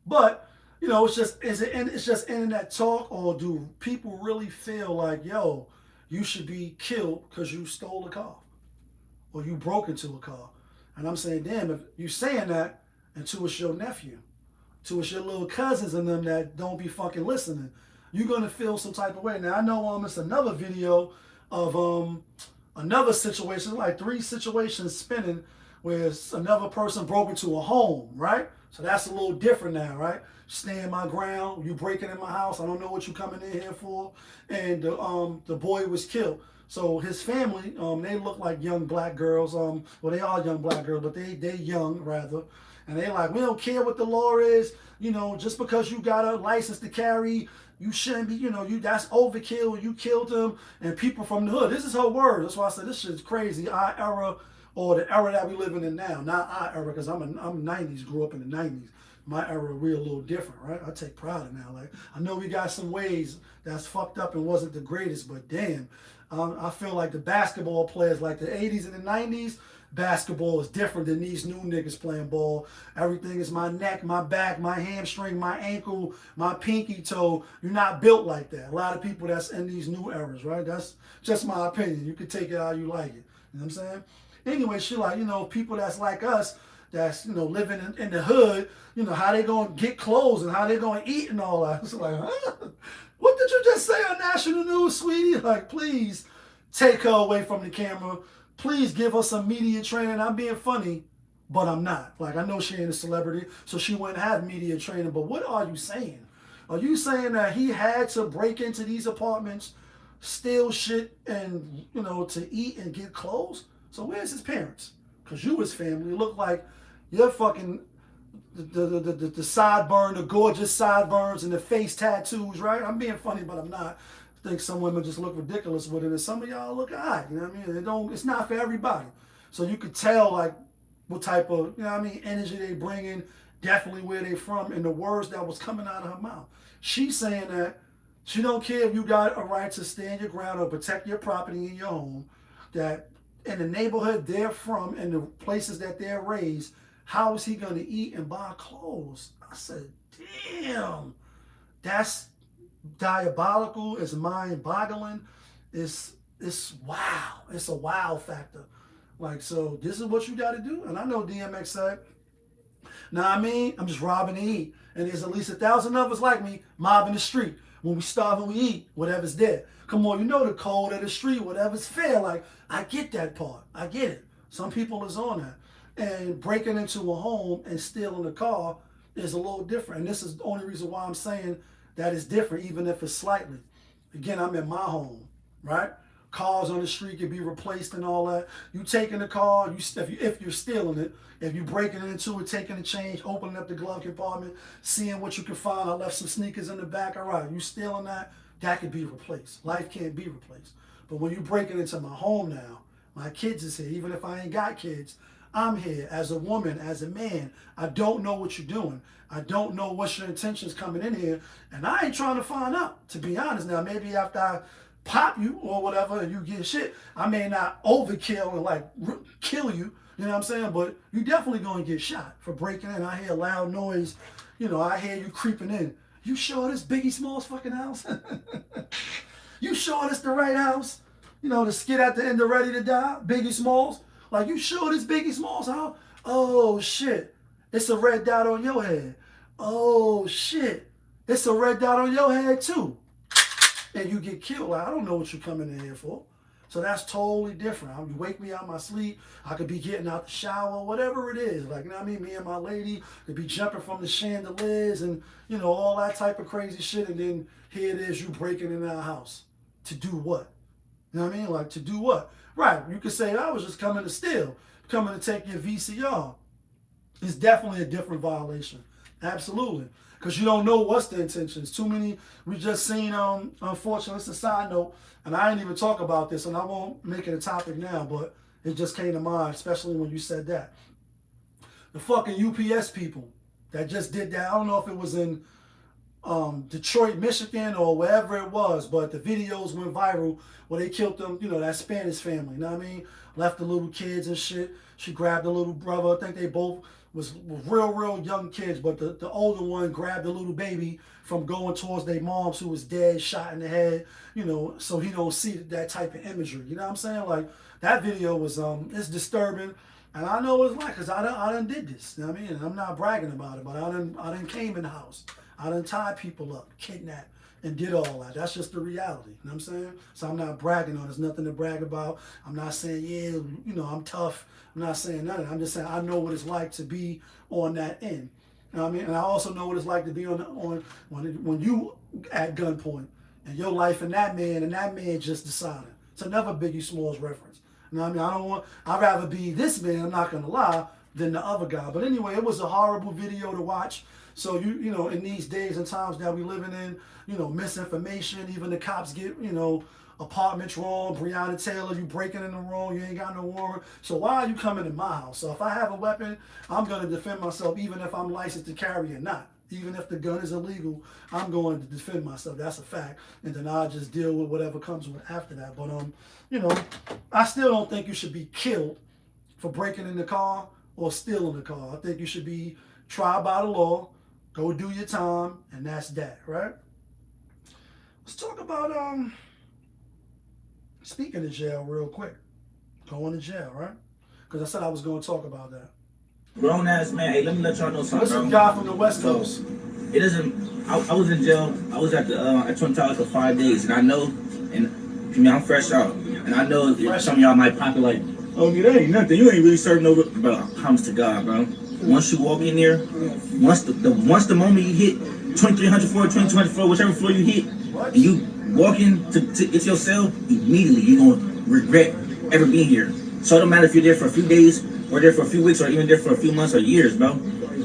But, you know, it's just internet talk, or do people really feel like, yo, you should be killed because you stole a car or you broke into a car? And I'm saying, damn, if you saying that, and to it's your nephew, to it's your little cousins and them that don't be fucking listening, you're gonna feel some type of way. Now I know it's another video of another situation, like 3 situations spinning where another person broke into a home, right? So that's a little different now, right? Stand my ground, you breaking in my house, I don't know what you coming in here for. And the boy was killed. So his family, they look like young black girls. Well, they are young black girls, but they young rather. And they like, we don't care what the law is, you know, just because you got a license to carry, you shouldn't be, you know, that's overkill, you killed him. And people from the hood, this is her word. That's why I said this shit's crazy. Our era or the era that we living in now. Not our era, because I'm 90s, grew up in the 90s. My era real a little different, right? I take pride in that. Like, I know we got some ways that's fucked up and wasn't the greatest, but damn, I feel like the basketball players, like the 80s and the 90s, basketball is different than these new niggas playing ball. Everything is my neck, my back, my hamstring, my ankle, my pinky toe. You're not built like that. A lot of people that's in these new eras, right? That's just my opinion. You can take it how you like it. You know what I'm saying? Anyway, she like, people that's like us, that's, living in the hood, how they gonna get clothes and how they gonna eat and all that. It's like, huh? What did you just say on national news, sweetie? Like, please take her away from the camera. Please give her some media training. I'm being funny, but I'm not. Like, I know she ain't a celebrity, so she wouldn't have media training. But what are you saying? Are you saying that he had to break into these apartments, steal shit, and, to eat and get clothes? So where's his parents? Because you his family look like you're fucking the sideburn, the gorgeous sideburns and the face tattoos, right? I'm being funny, but I'm not. I think some women just look ridiculous with it, and some of y'all look alright. You know what I mean? It's not for everybody. So you could tell like what type of energy they bring in, definitely where they from, and the words that was coming out of her mouth. She's saying that she don't care if you got a right to stand your ground or protect your property in your home, that in the neighborhood they're from and the places that they're raised, how is he going to eat and buy clothes? I said, damn, that's diabolical. It's mind-boggling. It's wow. It's a wow factor. Like, so this is what you got to do. And I know DMX said, I'm just robbing to eat. And there's at least 1,000 of us like me mobbing the street. When we starve and we eat, whatever's there. Come on, the code of the street, whatever's fair. Like, I get that part. I get it. Some people is on that. And breaking into a home and stealing a car is a little different. And this is the only reason why I'm saying that it's different, even if it's slightly. Again, I'm in my home, right? Cars on the street can be replaced and all that. You taking the car, if you're stealing it, if you breaking into it, taking the change, opening up the glove compartment, seeing what you can find. I left some sneakers in the back. All right, you stealing that could be replaced. Life can't be replaced. But when you breaking into my home now, my kids is here. Even if I ain't got kids, I'm here as a woman, as a man. I don't know what you're doing. I don't know what's your intentions coming in here. And I ain't trying to find out, to be honest. Now, maybe after I pop you or whatever and you get shit, I may not overkill and like kill you. You know what I'm saying? But you definitely going to get shot for breaking in. I hear a loud noise. I hear you creeping in. You sure this Biggie Smalls fucking house? You sure this the right house? The skit at the end of Ready to Die, Biggie Smalls. Like, you sure this Biggie Smalls house? Oh, shit. It's a red dot on your head. Oh, shit. It's a red dot on your head, too. And you get killed. Like, I don't know what you're coming in here for. So that's totally different. You wake me out of my sleep. I could be getting out the shower, whatever it is. Like, Me and my lady could be jumping from the chandeliers and, all that type of crazy shit. And then here it is, you breaking in our house. To do what? You know what I mean? Like, to do what? Right. You could say, I was just coming to steal, coming to take your VCR. It's definitely a different violation. Absolutely. Because you don't know what's the intentions. Too many, we just seen, unfortunately, it's a side note, and I didn't even talk about this, and I won't make it a topic now, but it just came to mind, especially when you said that. The fucking UPS people that just did that, I don't know if it was in Detroit, Michigan, or wherever it was, but the videos went viral where they killed them, that Spanish family, you know what I mean? Left the little kids and shit. She grabbed the little brother. I think they both was real young kids, but the older one grabbed the little baby from going towards their moms who was dead, shot in the head, so he don't see that type of imagery. You know what I'm saying? Like, that video was, it's disturbing. And I know what it's like, because I done did this. You know what I mean? And I'm not bragging about it, but I done came in the house. I done tied people up, kidnapped, and did all that. That's just the reality. You know what I'm saying? So I'm not bragging on it. There's nothing to brag about. I'm not saying, yeah, I'm tough. I'm not saying none of that. I'm just saying I know what it's like to be on that end. You know what I mean? And I also know what it's like to be on when you at gunpoint and your life and that man just decided. It's another Biggie Smalls reference. You know what I mean? I'd rather be this man, I'm not gonna lie, than the other guy. But anyway, it was a horrible video to watch. So you know, in these days and times that we living in, misinformation, even the cops get, apartment's wrong. Breonna Taylor, you breaking in the wrong. You ain't got no warrant. So why are you coming in my house? So if I have a weapon, I'm going to defend myself even if I'm licensed to carry or not. Even if the gun is illegal, I'm going to defend myself. That's a fact. And then I'll just deal with whatever comes with after that. But, you know, I still don't think you should be killed for breaking in the car or stealing the car. I think you should be tried by the law, go do your time, and that's that, right? Let's talk about speaking of jail real quick. Going to jail, right? Because I said I was going to talk about that. Grown ass man, hey, let me let y'all know something. This is a guy from the West Coast. It isn't. I was in jail. I was at the at Twin Towers for 5 days, and I know, and I mean, I'm fresh out, and I know some of y'all might pop it like, oh, that ain't nothing. You ain't really serving no. Bro, I promise to God, bro. Once you walk in there, once the moment you hit 2300 floor, 2200 floor, whichever floor you hit, and you walk in to get your cell, immediately you're gonna regret ever being here. So it don't matter if you're there for a few days, or there for a few weeks, or even there for a few months or years, bro.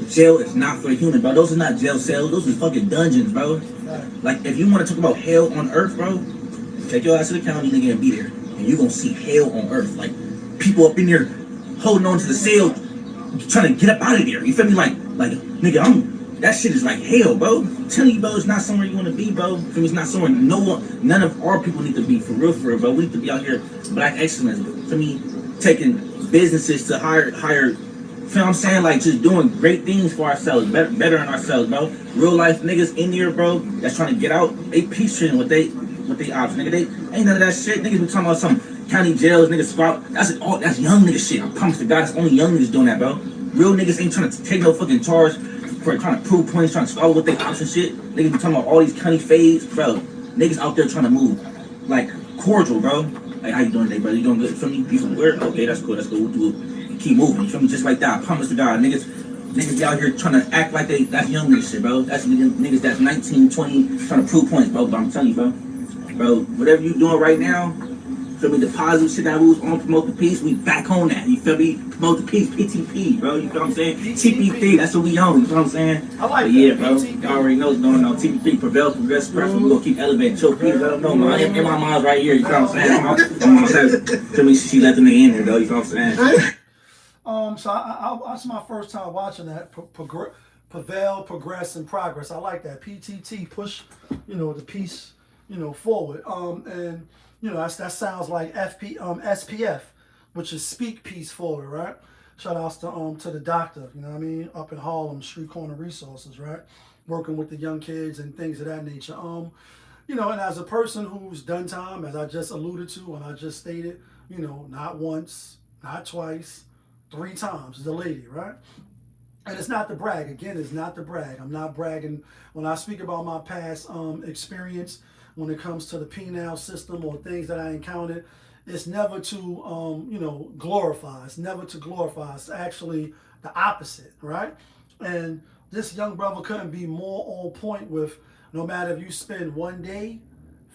Jail is not for a human, bro. Those are not jail cells. Those are fucking dungeons, bro. Like, if you want to talk about hell on earth, bro, take your ass to the county, nigga, and be there. And you're gonna see hell on earth. Like, people up in there holding on to the cell, trying to get up out of there. You feel me? Like, nigga, that shit is like hell, bro. I'm telling you, bro, it's not somewhere you want to be, bro. For me, it's not somewhere none of our people need to be, for real, bro. We need to be out here, black excellence. For me, taking businesses to higher, you feel what I'm saying? Like, just doing great things for ourselves, bettering ourselves, bro. Real life niggas in here, bro, that's trying to get out, they peace treating with they ops, nigga. They ain't none of that shit. Niggas be talking about some county jails, niggas spot. That's young nigga shit. I promise to God, it's only young niggas doing that, bro. Real niggas ain't trying to take no fucking charge for trying to prove points, trying to swallow with their ops and shit. Niggas be talking about all these county fades, bro. Niggas out there trying to move, like, cordial, bro. Like, how you doing today, brother? You doing good? You feel me? You from where? Okay, that's cool. We'll do it. And keep moving. You feel me? Just like that. I promise to God, niggas be out here trying to act like that's young niggas shit, bro. That's niggas that's 19, 20, trying to prove points, bro. But I'm telling you, bro. Bro, whatever you doing right now, feel me? The positive shit that we was on, promote the peace, we back on that. You feel me? Promote the peace, PTP, bro. You feel what I'm saying? TPP, that's what we on. You feel what I'm saying? I like but yeah, that. bro. You already know what's going on. TPP, prevail, progress, press. We gonna keep elevating. Chill, please. Let them know, man. In my mom's right here. You feel what I'm saying? My mom said, feel me? She let them in there, though. You feel what I'm saying? So I that's my first time watching that. Prevail, progress, and progress. I like that. PTT, push, the peace, forward. And that sounds like SPF, which is speak peace forward, right? Shout outs to the doctor, you know what I mean, up in Harlem, Street Corner Resources, right? Working with the young kids and things of that nature. And as a person who's done time, as I just alluded to and I just stated, not once, not twice, 3 times, the lady, right? And it's not to brag. Again, it's not to brag. I'm not bragging when I speak about my past experience when it comes to the penal system or things that I encountered. It's never to, glorify. It's never to glorify. It's actually the opposite, right? And this young brother couldn't be more on point with, no matter if you spend 1 day,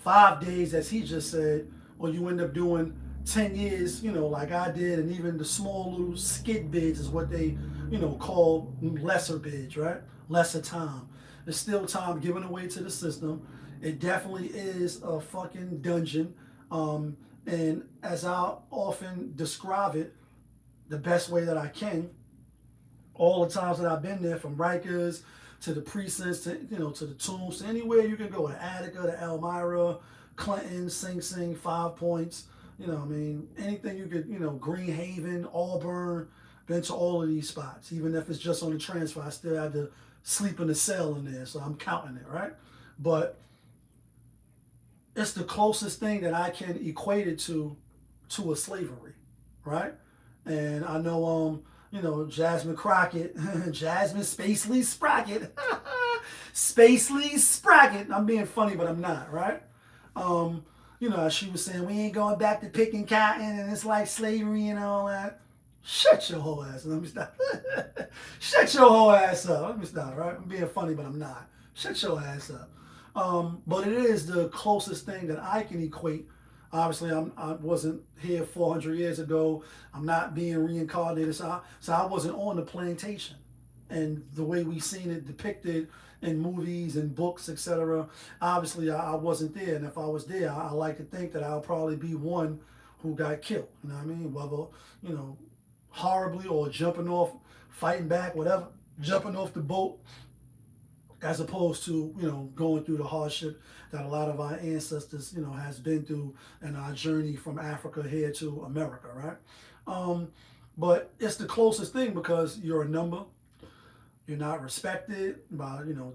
5 days, as he just said, or you end up doing 10 years, like I did, and even the small little skid bids is what they, call lesser bids, right? Lesser time. It's still time given away to the system. It definitely is a fucking dungeon. And as I often describe it, the best way that I can, all the times that I've been there, from Rikers to the precincts, to to the tombs, to anywhere you can go, to Attica, to Elmira, Clinton, Sing Sing, 5 Points, anything you could, Green Haven, Auburn, been to all of these spots. Even if it's just on the transfer, I still had to sleep in the cell in there, so I'm counting it, right? But it's the closest thing that I can equate it to a slavery, right? And I know, Jasmine Crockett, Jasmine Spacely Sprocket, Spacely Sprocket. I'm being funny, but I'm not, right? She was saying, we ain't going back to picking cotton and it's like slavery and all that. Shut your whole ass up. Let me stop. Shut your whole ass up. Let me stop, right? I'm being funny, but I'm not. Shut your ass up. But it is the closest thing that I can equate. Obviously, I wasn't here 400 years ago. I'm not being reincarnated, so I wasn't on the plantation. and the way we seen it depicted in movies and books, etc. Obviously, I wasn't there, and if I was there, I like to think that I'll probably be one who got killed. You know what I mean? Whether, you know, horribly or jumping off, fighting back, whatever, jumping off the boat, as opposed to, you know, going through the hardship that a lot of our ancestors, you know, has been through in our journey from Africa here to America, right? But it's the closest thing because you're a number. You're not respected by, you know,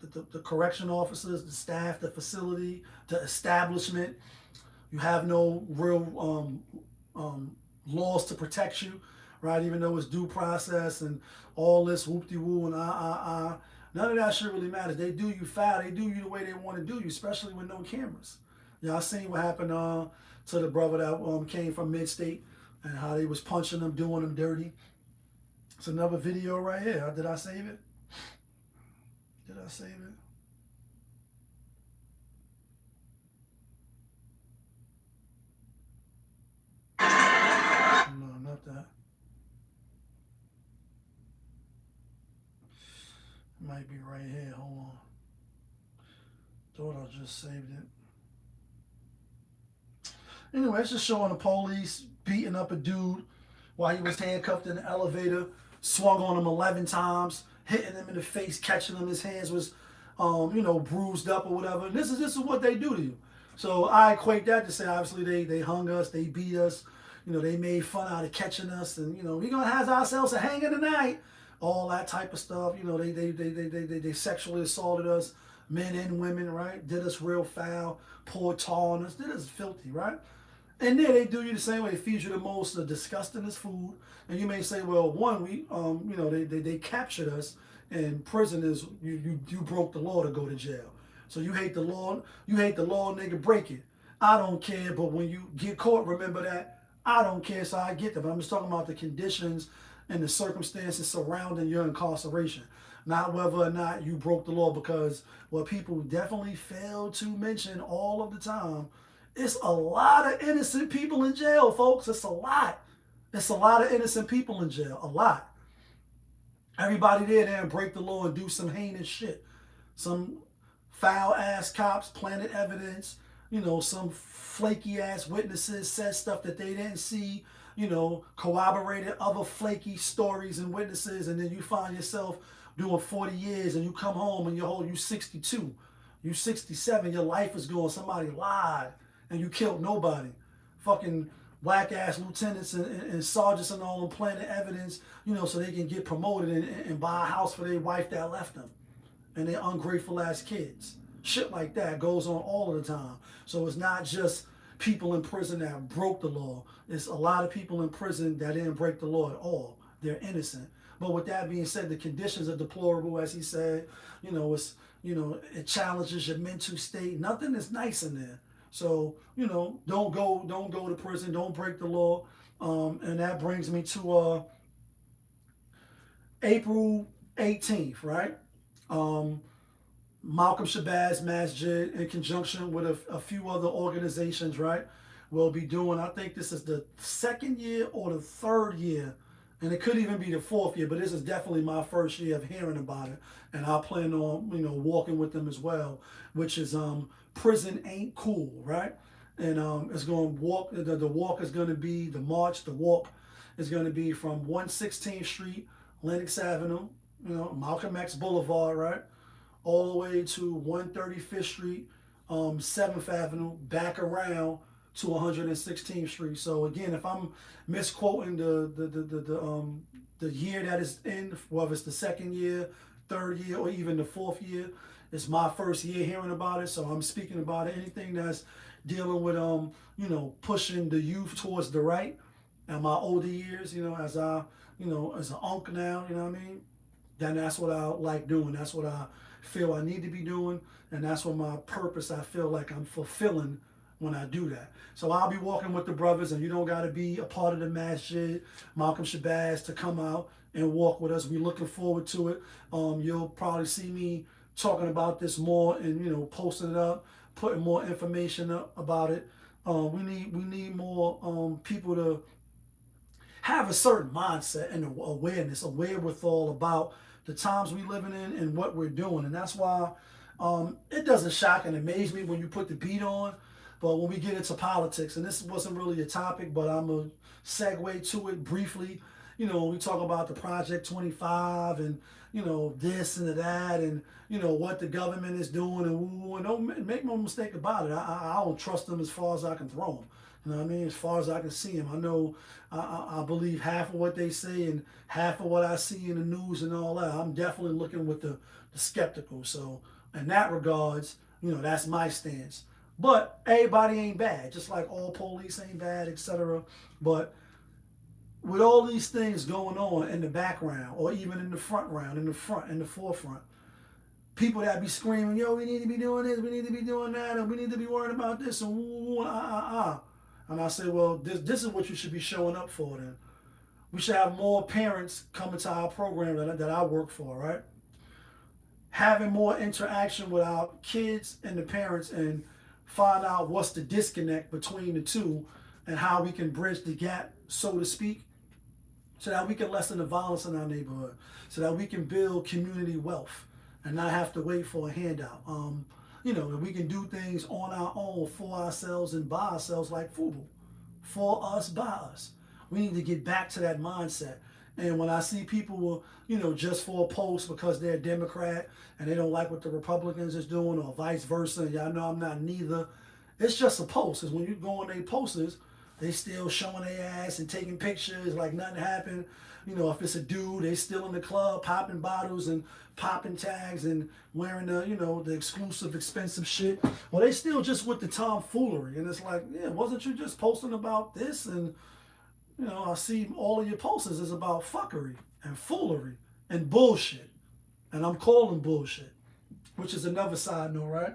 the correction officers, the staff, the facility, the establishment. You have no real laws to protect you, right? Even though it's due process and all this whoop-de-woo and none of that shit really matters. They do you foul. They do you the way they want to do you, especially with no cameras. Y'all seen what happened to the brother that came from Mid-State and how they was punching him, doing him dirty. It's another video right here. Did I save it? Did I save it? No, not that. It might be right here. Hold on. Thought I just saved it. Anyway, it's just showing the police beating up a dude while he was handcuffed in the elevator, swung on him 11 times, hitting him in the face, catching him. His hands was, you know, bruised up or whatever. And this is what they do to you. So I equate that to say, obviously, they hung us, they beat us, you know, they made fun out of catching us, and, you know, we're going to have ourselves a hanging tonight. All that type of stuff. You know, they sexually assaulted us, men and women, right? Did us real foul, poured tar on us, did us filthy, right? And then they do you the same way. They feed you the most disgustingest food. And you may say, well, one, you know, they captured us, and prison is you broke the law to go to jail. So you hate the law, nigga, break it. I don't care, but when you get caught, remember that. I don't care, so I get that. But I'm just talking about the conditions and the circumstances surrounding your incarceration, not whether or not you broke the law, because what people definitely fail to mention all of the time, it's a lot of innocent people in jail, folks. It's a lot. It's a lot of innocent people in jail, a lot. Everybody there and break the law and do some heinous shit. Some foul ass cops planted evidence, you know, some flaky ass witnesses said stuff that they didn't see, you know, corroborated other flaky stories and witnesses, and then you find yourself doing 40 years and you come home and you 62, you 67, your life is gone, somebody lied and you killed nobody. Fucking whack ass lieutenants and sergeants and all them planted evidence, you know, so they can get promoted and buy a house for their wife that left them and their ungrateful ass kids. Shit like that goes on all of the time. So it's not just people in prison that broke the law. It's a lot of people in prison that didn't break the law at all. They're innocent. But with that being said, the conditions are deplorable, as he said. You know, it challenges your mental state. Nothing is nice in there. So, you know, don't go to prison. Don't break the law. And that brings me to April 18th, right? Malcolm Shabazz Masjid, in conjunction with a few other organizations, right, will be doing, I think this is the second year or the third year, and it could even be the fourth year, but this is definitely my first year of hearing about it, and I plan on, you know, walking with them as well, which is Prison Ain't Cool, right? And it's going to walk, the walk is going to be, the walk is going to be from 116th Street, Lenox Avenue, you know, Malcolm X Boulevard, right, all the way to 135th Street, 7th Avenue, back around to 116th Street. So again, if I'm misquoting the year that it's in, whether it's the second year, third year, or even the fourth year, it's my first year hearing about it. So I'm speaking about it. Anything that's dealing with you know, pushing the youth towards the right. And my older years, you know, as an uncle now, you know what I mean? Then that's what I like doing. That's what I feel I need to be doing, and that's what my purpose I feel like I'm fulfilling when I do that. So I'll be walking with the brothers, and you don't got to be a part of the masjid, Malcolm Shabazz, to come out and walk with us. We're looking forward to it. You'll probably see me talking about this more and, you know, posting it up, putting more information up about it. We need more people to have a certain mindset and awareness, a wherewithal about the times we living in and what we're doing. And that's why it doesn't shock and amaze me when you put the beat on. But when we get into politics, and this wasn't really a topic, but I'm going to segue to it briefly. You know, we talk about the Project 25 and, you know, this and that and, you know, what the government is doing. And don't make no mistake about it. I don't trust them as far as I can throw them. You know what I mean? As far as I can see them. I know I believe half of what they say and half of what I see in the news and all that. I'm definitely looking with the skeptical. So in that regards, you know, that's my stance. But everybody ain't bad, just like all police ain't bad, etc. But with all these things going on in the background, or even in the front round, in the forefront, people that be screaming, yo, we need to be doing this, we need to be doing that, and we need to be worried about this, and And I say, well, this is what you should be showing up for then. We should have more parents coming to our program that I work for, right? Having more interaction with our kids and the parents and find out what's the disconnect between the two and how we can bridge the gap, so to speak, so that we can lessen the violence in our neighborhood, so that we can build community wealth and not have to wait for a handout. You know, and we can do things on our own for ourselves and by ourselves like FUBU. For us, by us. We need to get back to that mindset. And when I see people, you know, just for a post because they're a Democrat and they don't like what the Republicans is doing or vice versa, and y'all know I'm not neither, it's just a post. Because when you go on their posters, they still showing their ass and taking pictures like nothing happened. You know, if it's a dude, they still in the club popping bottles and popping tags and wearing the, you know, the exclusive, expensive shit. Well, they still just with the tomfoolery. And it's like, yeah, wasn't you just posting about this? And, you know, I see all of your posters is about fuckery and foolery and bullshit. And I'm calling bullshit, which is another side note, right?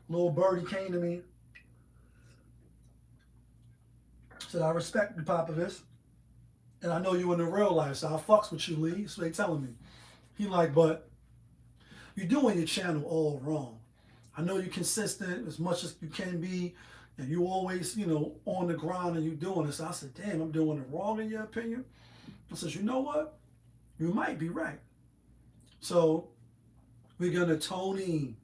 Little birdie came to me, said, I respect you, Popovich, and I know you in the real life, so I fucks with you, Lee. So they telling me. He like, but you're doing your channel all wrong. I know you're consistent as much as you can be, and you always, you know, on the ground and you doing this. I said, damn, I'm doing it wrong in your opinion? I said, you know what? You might be right. So we're going to tone in.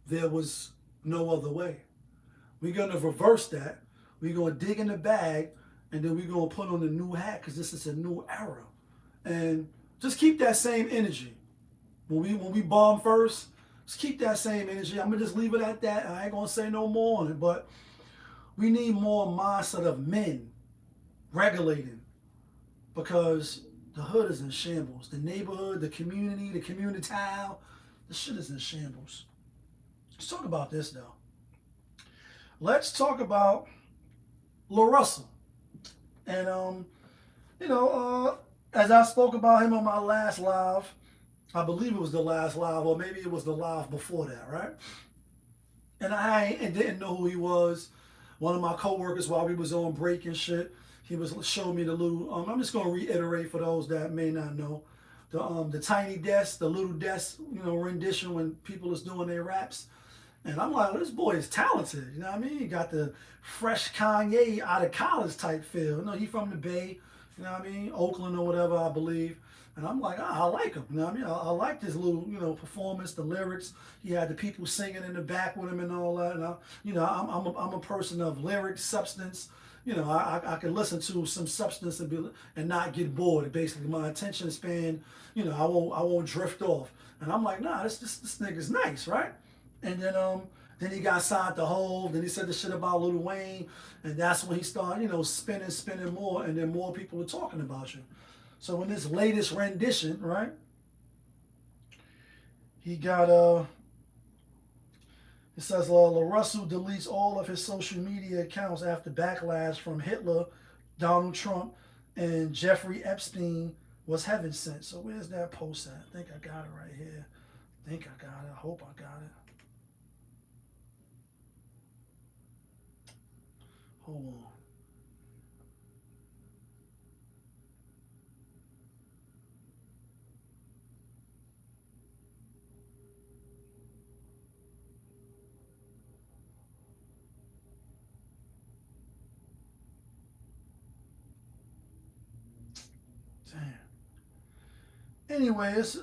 There was no other way. We're going to reverse that. We're going to dig in the bag, and then we're going to put on a new hat because this is a new era. And just keep that same energy. When we bomb first, just keep that same energy. I'm going to just leave it at that. I ain't going to say no more on it. But we need more mindset of men regulating, because the hood is in shambles. The neighborhood, the community, the community tile, the shit is in shambles. Let's talk about this, though. Let's talk about LaRussell. And, you know, as I spoke about him on my last live, I believe it was the last live, or maybe it was the live before that, right? And I didn't know who he was. One of my coworkers, while we was on break and shit, he was showing me the little, I'm just going to reiterate for those that may not know, the tiny desk, the little desk, you know, rendition when people is doing their raps. And I'm like, well, this boy is talented. You know what I mean? He got the fresh Kanye out of college type feel. You know, he from the Bay, you know what I mean? Oakland or whatever, I believe. And I'm like, I like him. You know what I mean? I like this little, you know, performance, the lyrics. He had the people singing in the back with him and all that. And you know, I'm a person of lyrics, substance. You know, I can listen to some substance and not get bored. Basically, my attention span, you know, I won't drift off. And I'm like, nah, this nigga's nice, right? And then he got signed to Hov. Then he said the shit about Lil Wayne, and that's when he started, you know, spinning more, and then more people were talking about you. So in this latest rendition, right, he got it says LaRussell deletes all of his social media accounts after backlash from Hitler, Donald Trump, and Jeffrey Epstein was heaven sent. So where's that post at? I think I got it right here. I think I got it. I hope I got it. Hold on. Anyway, it's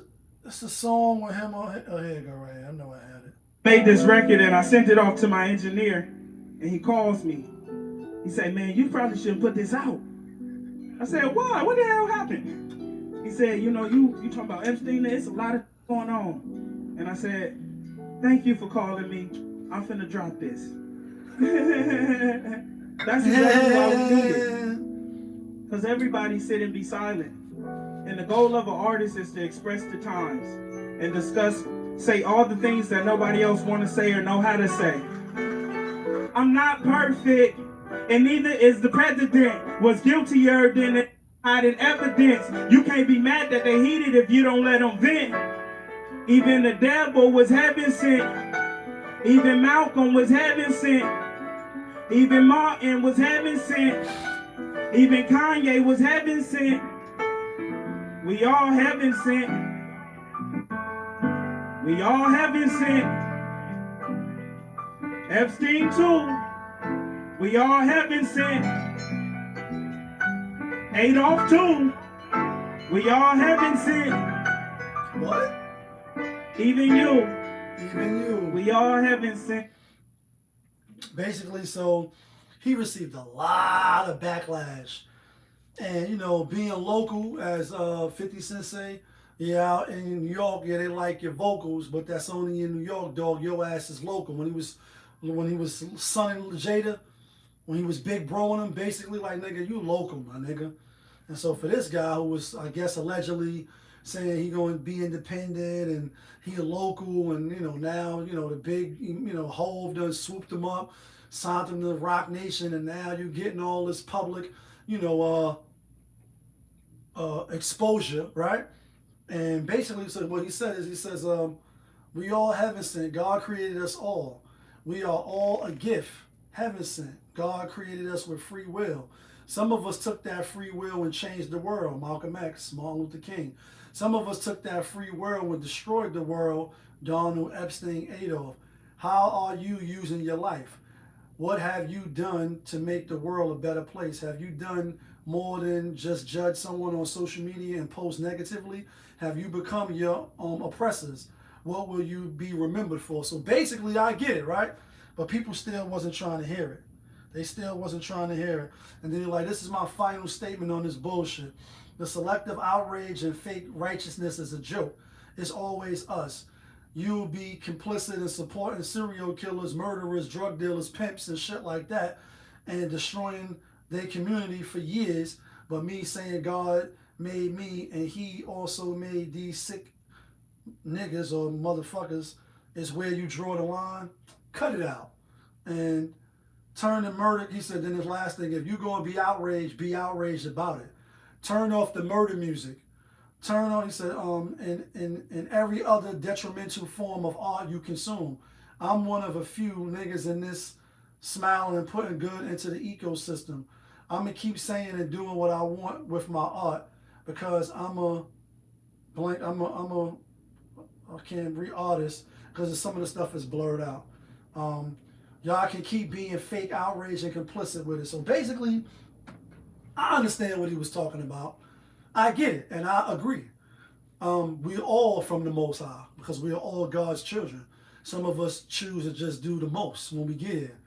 a song with him on it. Oh, here you go, right here. I know I had it. Made this record and I sent it off to my engineer, and he calls me. He said, "Man, you probably shouldn't put this out." I said, "Why? What the hell happened?" He said, "You know, you talking about Epstein, there's a lot of going on." And I said, "Thank you for calling me. I'm finna drop this." That's exactly why we do this. Because everybody sit and be silent. And the goal of an artist is to express the times and discuss, say all the things that nobody else want to say or know how to say. I'm not perfect, and neither is the president. Was guiltier than hiding evidence. You can't be mad that they heated if you don't let them vent. Even the devil was heaven sent. Even Malcolm was heaven sent. Even Martin was heaven sent. Even Kanye was heaven sent. We all heaven sent. We all heaven sent. Epstein too. We all heaven sent. Adolf too. We all heaven sent. What? Even you. Even you. We all heaven sent. Basically, so he received a lot of backlash. And, you know, being local, as 50 Cent say, yeah, out in New York, yeah, they like your vocals, but that's only in New York, dog. Your ass is local. When he was sonning Jada, when he was big broing him, basically like, nigga, you local, my nigga. And so for this guy who was, I guess, allegedly saying he going to be independent and he a local, and, you know, now, you know, the big, you know, Hove done swooped him up, signed him to Rock Nation, and now you're getting all this public, you know, exposure, right? And basically, so what he said is, he says, we all heaven sent. God created us all. We are all a gift, heaven sent. God created us with free will. Some of us took that free will and changed the world. Malcolm X, Martin Luther King. Some of us took that free will and destroyed the world. Donald, Epstein, Adolf. How are you using your life? What have you done to make the world a better place? Have you done more than just judge someone on social media and post negatively? Have you become your oppressors? What will you be remembered for? So basically, I get it, right? But people still wasn't trying to hear it. They still wasn't trying to hear it. And then you're like, this is my final statement on this bullshit. The selective outrage and fake righteousness is a joke. It's always us. You'll be complicit in supporting serial killers, murderers, drug dealers, pimps, and shit like that, and destroying their community for years. But me saying God made me and he also made these sick niggas or motherfuckers is where you draw the line. Cut it out. And turn the murder, he said, then his last thing, if you're going to be outraged about it. Turn off the murder music. Turn on, he said, in every other detrimental form of art you consume. I'm one of a few niggas in this smiling and putting good into the ecosystem. I'm going to keep saying and doing what I want with my art because I'm a blank, I can't read artist because some of the stuff is blurred out. Y'all can keep being fake outraged and complicit with it. So basically, I understand what he was talking about. I get it, and I agree. We're all from the Most High because we are all God's children. Some of us choose to just do the most when we get here.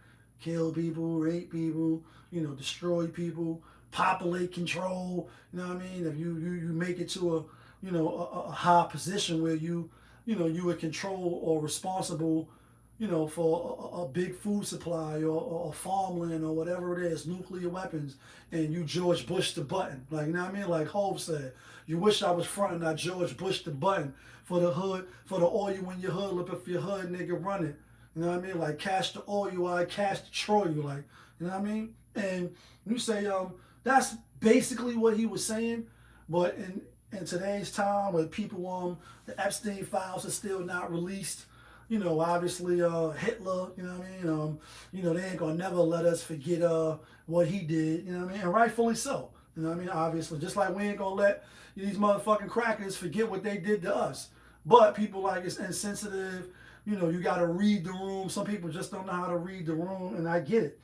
Kill people, rape people, you know, destroy people, populate control. You know what I mean? If you make it to a high position where you are control or responsible, you know, for a big food supply or farmland or whatever it is, nuclear weapons, and you George Bush the button. Like, you know what I mean? Like Hove said, you wish I was fronting, I George Bush the button for the hood, for the oil in your hood, look for your hood, nigga, run it. You know what I mean? Like, cash the oil, I cash destroy you. Like, you know what I mean? And you say, that's basically what he was saying, but in today's time where people, the Epstein files are still not released, you know, obviously Hitler, you know what I mean? You know, they ain't gonna never let us forget what he did, you know what I mean? And rightfully so, you know what I mean? Obviously, just like we ain't gonna let these motherfucking crackers forget what they did to us. But people like it's insensitive, you know, you gotta read the room. Some people just don't know how to read the room, and I get it.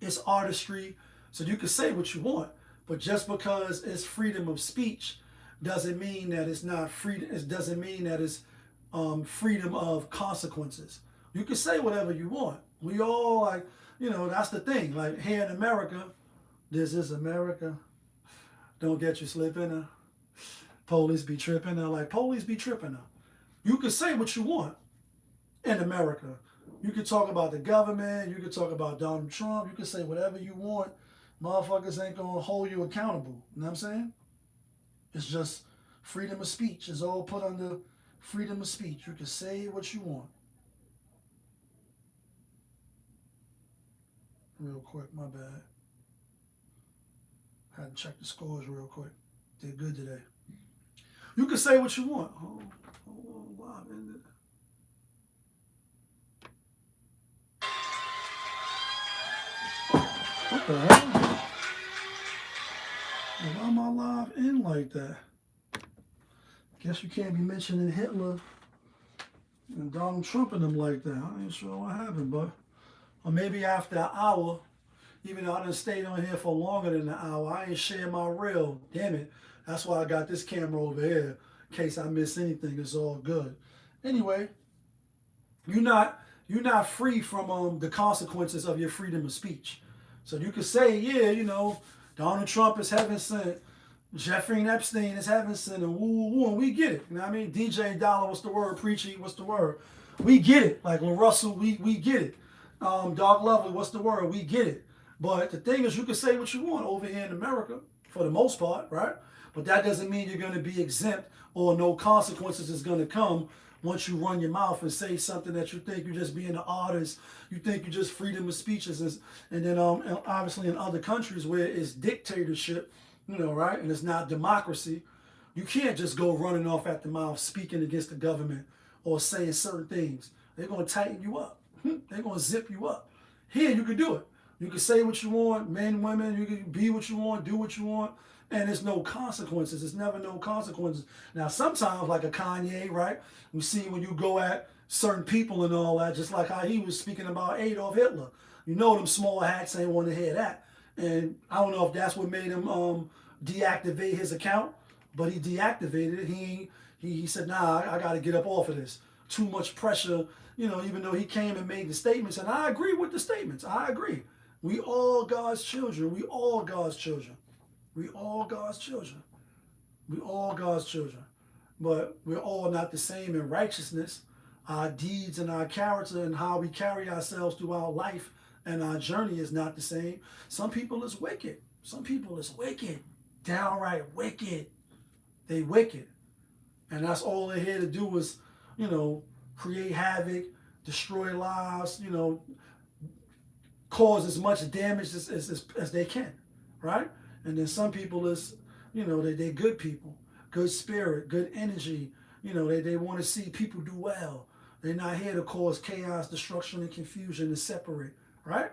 It's artistry, so you can say what you want, but just because it's freedom of speech doesn't mean that it's not freedom. It doesn't mean that it's freedom of consequences. You can say whatever you want. We all like, that's the thing. Like here in America, this is America. Don't get you slipping. Police be tripping. Like police be tripping. You can say what you want in America. You can talk about the government. You can talk about Donald Trump. You can say whatever you want. Motherfuckers ain't gonna hold you accountable. You know what I'm saying? It's just freedom of speech. It's all put under freedom of speech. You can say what you want. Real quick, my bad. Had to check the scores real quick. Did good today. You can say what you want. Oh, wow, ended. What the hell? Why am I live in like that? Guess you can't be mentioning Hitler and Donald Trump and them like that. I ain't sure what happened, but or maybe after an hour, even though I done stayed on here for longer than an hour, I ain't share my reel. Damn it. That's why I got this camera over here. In case I miss anything, it's all good. Anyway, you're not free from the consequences of your freedom of speech. So you could say, yeah, Donald Trump is heaven sent, Jeffrey Epstein is heaven sent, and woo, and we get it. You know what I mean? DJ Dollar, what's the word? Preachy, what's the word? We get it. Like LaRussell, we get it. Dark Lovely, what's the word? We get it. But the thing is, you can say what you want over here in America, for the most part, right? But that doesn't mean you're going to be exempt or no consequences is going to come once you run your mouth and say something that you think you're just being an artist, you think you're just freedom of speech. And then obviously in other countries where it's dictatorship, right? And it's not democracy, you can't just go running off at the mouth speaking against the government or saying certain things. They're going to tighten you up. They're going to zip you up. Here, you can do it. You can say what you want, men, women, you can be what you want, do what you want, and there's no consequences. There's never no consequences. Now, sometimes, like a Kanye, right, we see when you go at certain people and all that, just like how he was speaking about Adolf Hitler. Them small hats ain't want to hear that. And I don't know if that's what made him deactivate his account, but he deactivated it. He said, nah, I got to get up off of this. Too much pressure, even though he came and made the statements. And I agree with the statements. I agree. We all God's children. We all God's children. We all God's children. We all God's children. But we're all not the same in righteousness. Our deeds and our character and how we carry ourselves throughout life and our journey is not the same. Some people is wicked. Some people is wicked. Downright wicked. They wicked. And that's all they're here to do is, create havoc, destroy lives, cause as much damage as they can, right? And then some people is, they're good people, good spirit, good energy. They want to see people do well. They're not here to cause chaos, destruction, and confusion and separate, right?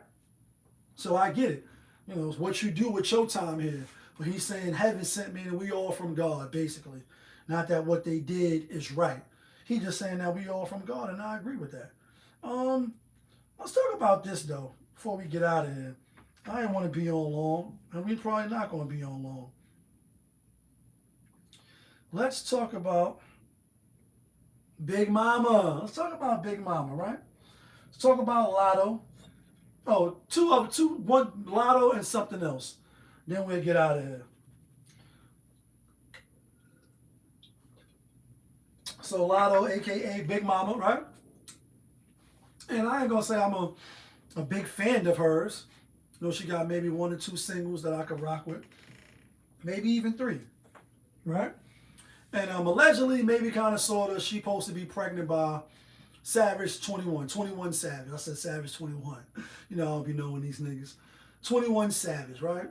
So I get it. It's what you do with your time here. But he's saying heaven sent me and we all from God, basically. Not that what they did is right. He's just saying that we all from God, and I agree with that. Let's talk about this, though, before we get out of here. I didn't want to be on long, and we're probably not going to be on long. Let's talk about Big Mama. Let's talk about Big Mama, right? Let's talk about Lotto. Oh, one Lotto and something else. Then we'll get out of here. So Lotto, a.k.a. Big Mama, right? And I ain't going to say I'm a big fan of hers. She got maybe 1 or 2 singles that I could rock with. Maybe even 3, right? And allegedly, maybe kind of sort of, she supposed to be pregnant by Savage 21. 21 Savage. I said Savage 21. I don't be knowing these niggas. 21 Savage, right?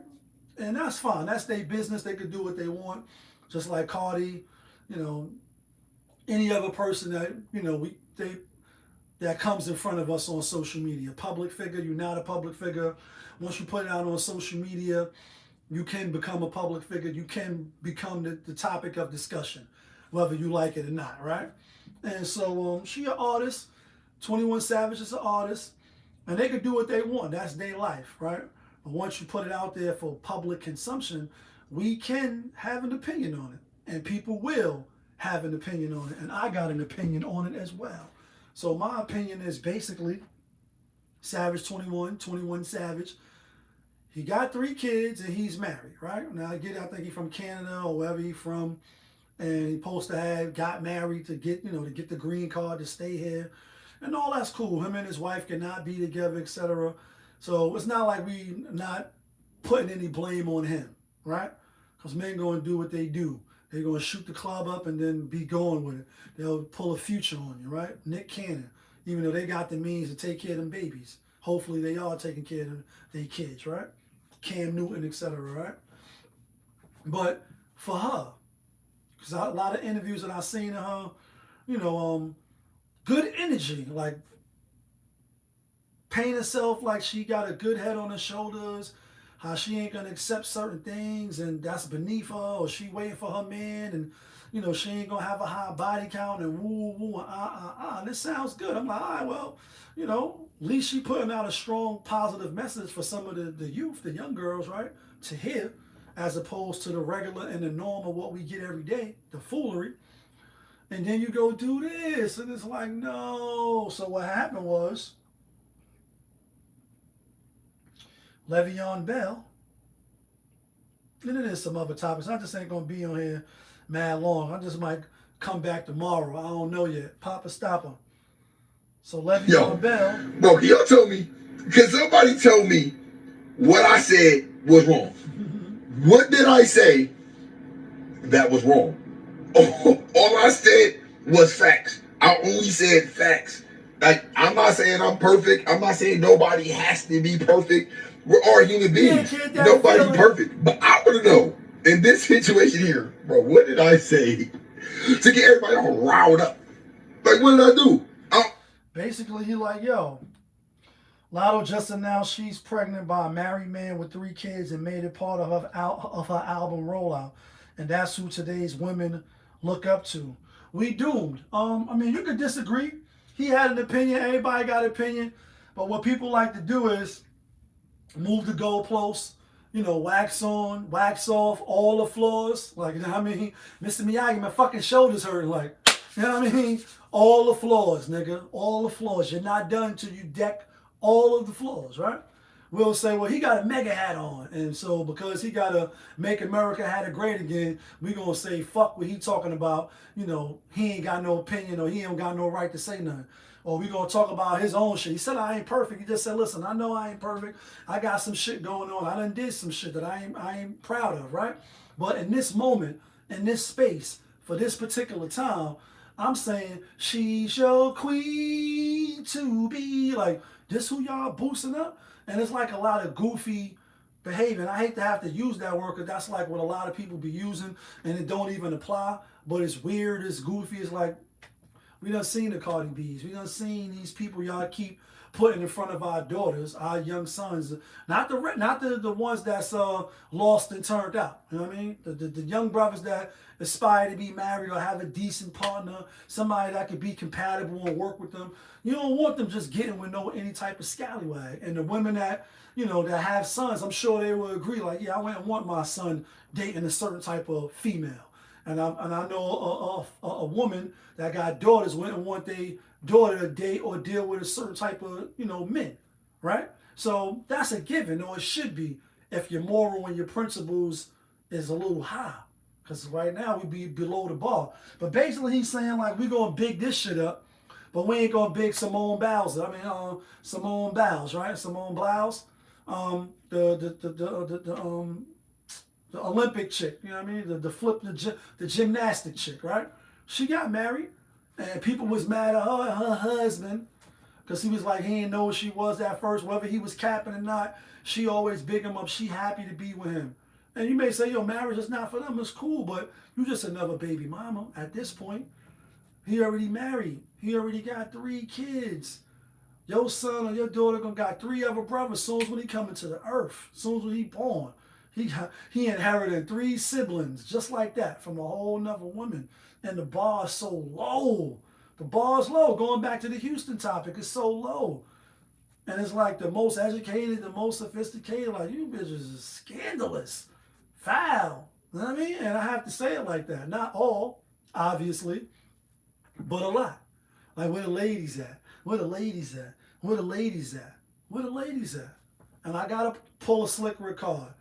And that's fine. That's their business. They could do what they want. Just like Cardi, any other person that, that comes in front of us on social media. Public figure, you're not a public figure. Once you put it out on social media, you can become a public figure. You can become the topic of discussion, whether you like it or not, right? And so she an artist. 21 Savage is an artist. And they can do what they want. That's their life, right? But once you put it out there for public consumption, we can have an opinion on it. and people will have an opinion on it, and I got an opinion on it as well. So my opinion is basically Savage 21 Savage. He got 3 kids and he's married, right? Now I think he's from Canada or wherever he's from, and he's supposed to have got married to get, to get the green card to stay here, and all that's cool. Him and his wife cannot be together, etc. So it's not like we not putting any blame on him, right? Because men going to do what they do. They're going to shoot the club up and then be going with it. They'll pull a Future on you, right? Nick Cannon, even though they got the means to take care of them babies. Hopefully they are taking care of their kids, right? Cam Newton, etc., right? But for her, because a lot of interviews that I've seen of her, good energy, like paint herself like she got a good head on her shoulders, how she ain't gonna accept certain things and that's beneath her, or she waiting for her man, and she ain't gonna have a high body count and woo woo and this sounds good. I'm like, all right, well, at least she putting out a strong positive message for some of the youth, the young girls, right, to hear, as opposed to the regular and the normal what we get every day, the foolery. And then you go do this, and it's like, no. So what happened was, Le'Veon Bell, and it is some other topics. I just ain't going to be on here mad long. I just might come back tomorrow. I don't know yet. Papa, stop him. So Le'Veon Bell. Bro, can y'all tell me? Can somebody tell me what I said was wrong? What did I say that was wrong? All I said was facts. I only said facts. Like, I'm not saying I'm perfect. I'm not saying nobody has to be perfect. We're all human beings. Nobody's perfect. But I want to know, in this situation here, bro, what did I say to get everybody all riled up? Like, what did I do? Basically, he like, yo, Lotto just announced she's pregnant by a married man with 3 kids and made it part of her album rollout. And that's who today's women look up to. We doomed. You could disagree. He had an opinion. Everybody got an opinion. But what people like to do is move the goalposts, wax on, wax off, all the flaws. Like, Mr. Miyagi, my fucking shoulders hurt. Like, all the flaws, nigga. All the flaws. You're not done until you deck all of the flaws, right? We'll say, well, he got a mega hat on. And so because he got to make America hat great again, we going to say, fuck what he talking about. He ain't got no opinion or he ain't got no right to say nothing. Or we going to talk about his own shit. He said, I ain't perfect. He just said, listen, I know I ain't perfect. I got some shit going on. I done did some shit that I ain't proud of, right? But in this moment, in this space, for this particular time, I'm saying she's your queen to be. Like, this who y'all boosting up? And it's like a lot of goofy behavior. And I hate to have to use that word because that's like what a lot of people be using and it don't even apply. But it's weird, it's goofy. It's like, we done seen the Cardi B's. We done seen these people y'all keep putting in front of our daughters, our young sons. Not the ones that's lost and turned out. You know what I mean? The young brothers that aspire to be married or have a decent partner, somebody that could be compatible and work with them. You don't want them just getting with any type of scallywag. And the women that, that have sons, I'm sure they will agree, like, yeah, I wouldn't want my son dating a certain type of female. And I know a woman that got daughters wouldn't want their daughter to date or deal with a certain type of, men, right? So that's a given, or it should be, if your moral and your principles is a little high. Because right now we be below the bar. But basically he's saying, like, we going to big this shit up, but we ain't going to big Simone Biles. Simone Biles, right? Simone Biles. The Olympic chick, the gymnastic chick, right? She got married, and people was mad at her and her husband because he was like, he didn't know what she was at first, whether he was capping or not. She always big him up. She happy to be with him. And you may say, yo, marriage is not for them. It's cool, but you just another baby mama at this point. He already married. He already got 3 kids. Your son or your daughter gonna got 3 other brothers as soon as when he come into the earth, as soon as when he born. He inherited 3 siblings just like that from a whole nother woman. And the bar is so low. The bar's low. Going back to the Houston topic, it's so low. And it's like the most educated, the most sophisticated, like, you bitches is scandalous, foul, You know what I mean? And I have to say it like that. Not all, obviously, but a lot. Like, where the ladies at? Where the ladies at? Where the ladies at? Where the ladies at? And I got to pull a Slick Rick card.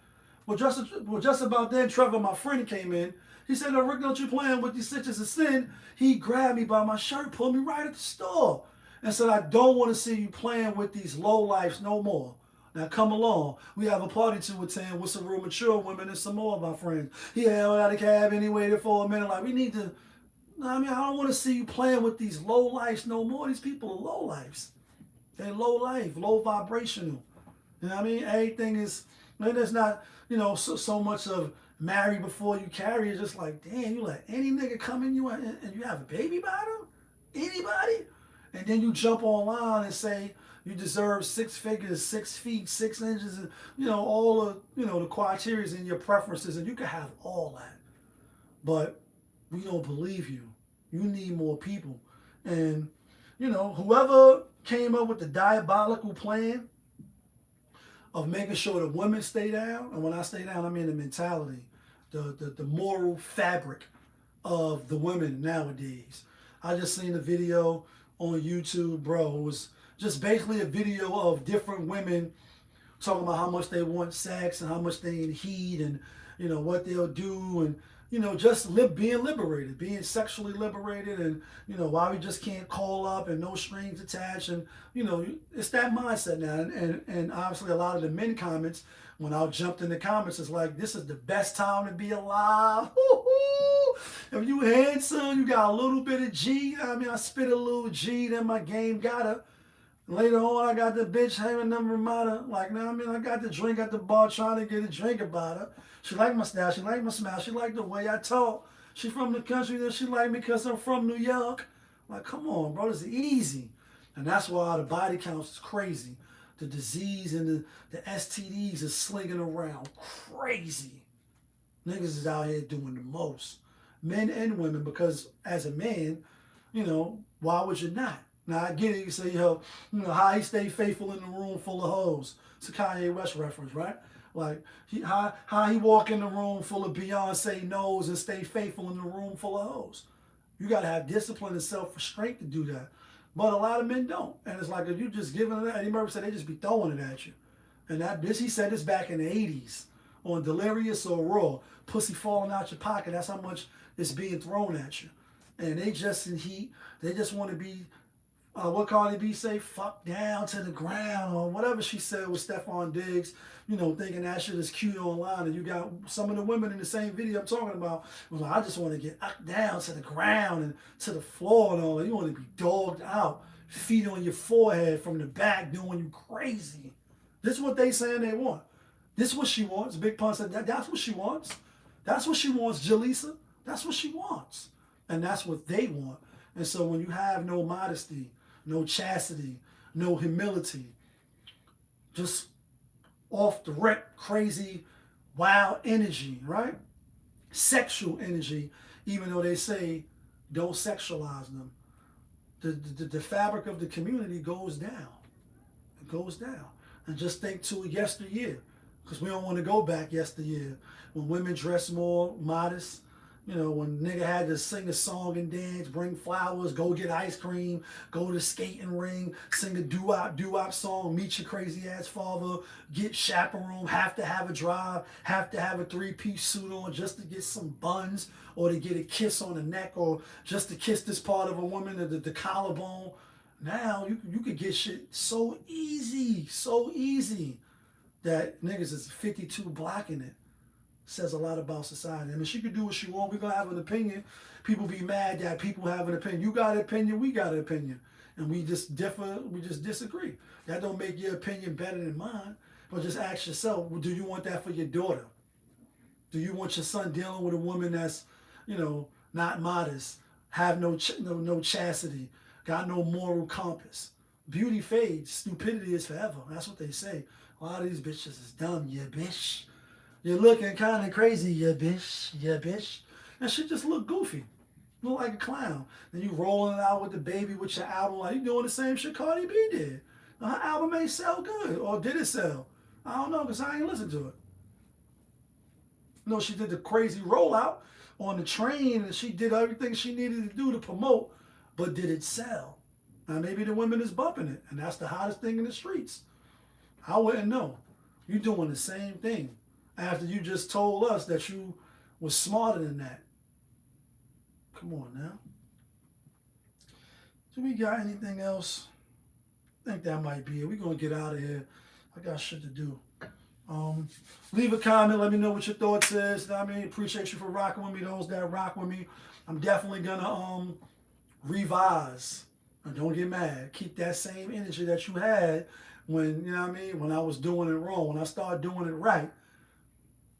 Well, just about then, Trevor, my friend, came in. He said, "No, Rick, don't you playing with these stitches of sin?" He grabbed me by my shirt, pulled me right at the store, and said, "I don't want to see you playing with these low lifes no more. Now come along. We have a party to attend with some real mature women and some more of my friends." He held out a cab and he waited for a minute. Like, we need to, I mean, I don't want to see you playing with these low lifes no more. These people are low lives. They're low life, low vibrational. You know what I mean? Everything is, and there's not, so much of marry before you carry. It's just like, damn, you let any nigga come in you and you have a baby by them? Anybody? And then you jump online and say you deserve 6 figures, 6 feet, 6 inches, and all of the criteria and your preferences, and you can have all that. But we don't believe you. You need more people. And whoever came up with the diabolical plan of making sure the women stay down, and when I stay down, I mean the mentality, the moral fabric of the women nowadays. I just seen a video on YouTube, bro. It was just basically a video of different women talking about how much they want sex and how much they need heat and what they'll do, and just being liberated, being sexually liberated, and why we just can't call up and no strings attached, and it's that mindset now. And obviously a lot of the men comments, when I jumped in the comments, it's like, this is the best time to be alive. If you handsome, you got a little bit of G. I mean, I spit a little G, then my game got her. Later on, I got the bitch hanging number matter. Like, now, I mean, I got the drink at the bar trying to get a drink about her. She liked my style. She liked my smile. She liked the way I talk. She from the country, then she liked me because I'm from New York. Like, come on, bro. This is easy. And that's why the body counts is crazy. The disease and the STDs is slinging around crazy. Niggas is out here doing the most. Men and women, because as a man, why would you not? Now, I get it. You say, how he stay faithful in the room full of hoes. It's a Kanye West reference, right? Like, how he walk in the room full of Beyonce knows and stay faithful in the room full of hoes. You got to have discipline and self-restraint to do that. But a lot of men don't. And it's like, if you just giving it, Eddie Murphy said they just be throwing it at you. And he said this back in the 80s on Delirious or Raw. Pussy falling out your pocket. That's how much it's being thrown at you. And they just in heat. They just want to be, what Cardi B say? Fuck down to the ground, or whatever she said with Stephon Diggs, thinking that shit is cute online. And you got some of the women in the same video I'm talking about was like, I just want to get up down to the ground and to the floor and all that. You want to be dogged out, feet on your forehead from the back doing you crazy. This is what they saying they want. This is what she wants. Big Pun said that's what she wants. That's what she wants, Jaleesa. That's what she wants. And that's what they want. And so when you have no modesty, no chastity, no humility, just off the rip, crazy, wild energy, right? Sexual energy, even though they say don't sexualize them. The fabric of the community goes down. It goes down. And just think to yesteryear, because we don't want to go back yesteryear, when women dress more modest, when nigga had to sing a song and dance, bring flowers, go get ice cream, go to the skating ring, sing a doo-wop song, meet your crazy ass father, get chaperone, have to have a drive, have to have a 3-piece suit on just to get some buns, or to get a kiss on the neck, or just to kiss this part of a woman, the collarbone. Now you could get shit so easy that niggas is 52 blocking it. Says a lot about society. I mean, she could do what she want. We're going to have an opinion. People be mad that people have an opinion. You got an opinion, we got an opinion. And we just differ, we just disagree. That don't make your opinion better than mine. But just ask yourself, do you want that for your daughter? Do you want your son dealing with a woman that's, not modest, have no chastity, got no moral compass? Beauty fades, stupidity is forever. That's what they say. A lot of these bitches is dumb, yeah, bitch. You're looking kind of crazy, yeah, bitch. And she just look goofy. Look like a clown. Then you rolling it out with the baby with your album, like you doing the same shit Cardi B did. Now, her album ain't sell good, or did it sell? I don't know, because I ain't listen to it. You know, she did the crazy rollout on the train, and she did everything she needed to do to promote, but did it sell? Now maybe the women is bumping it, and that's the hottest thing in the streets. I wouldn't know. You're doing the same thing after you just told us that you was smarter than that. Come on now. Do we got anything else? I think that might be it. We're going to get out of here. I got shit to do. Leave a comment. Let me know what your thoughts is. I mean, appreciate you for rocking with me. Those that rock with me. I'm definitely going to revise. And don't get mad. Keep that same energy that you had when, you know what I mean, when I was doing it wrong. When I started doing it right.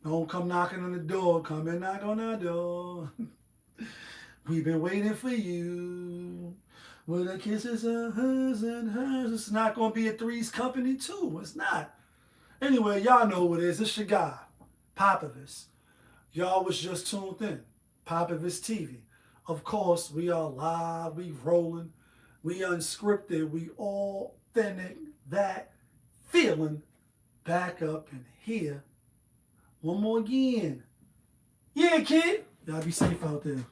Don't come knocking on the door. Come and knock on the door. We've been waiting for you. With the kisses of hers and hers. It's not going to be a Three's Company too. It's not. Anyway, y'all know who it is. It's your guy, Popovich. Y'all was just tuned in. Popovich TV. Of course, we are live. We rolling. We unscripted. We authentic. That feeling back up in here. One more again. Yeah, kid. Y'all be safe out there.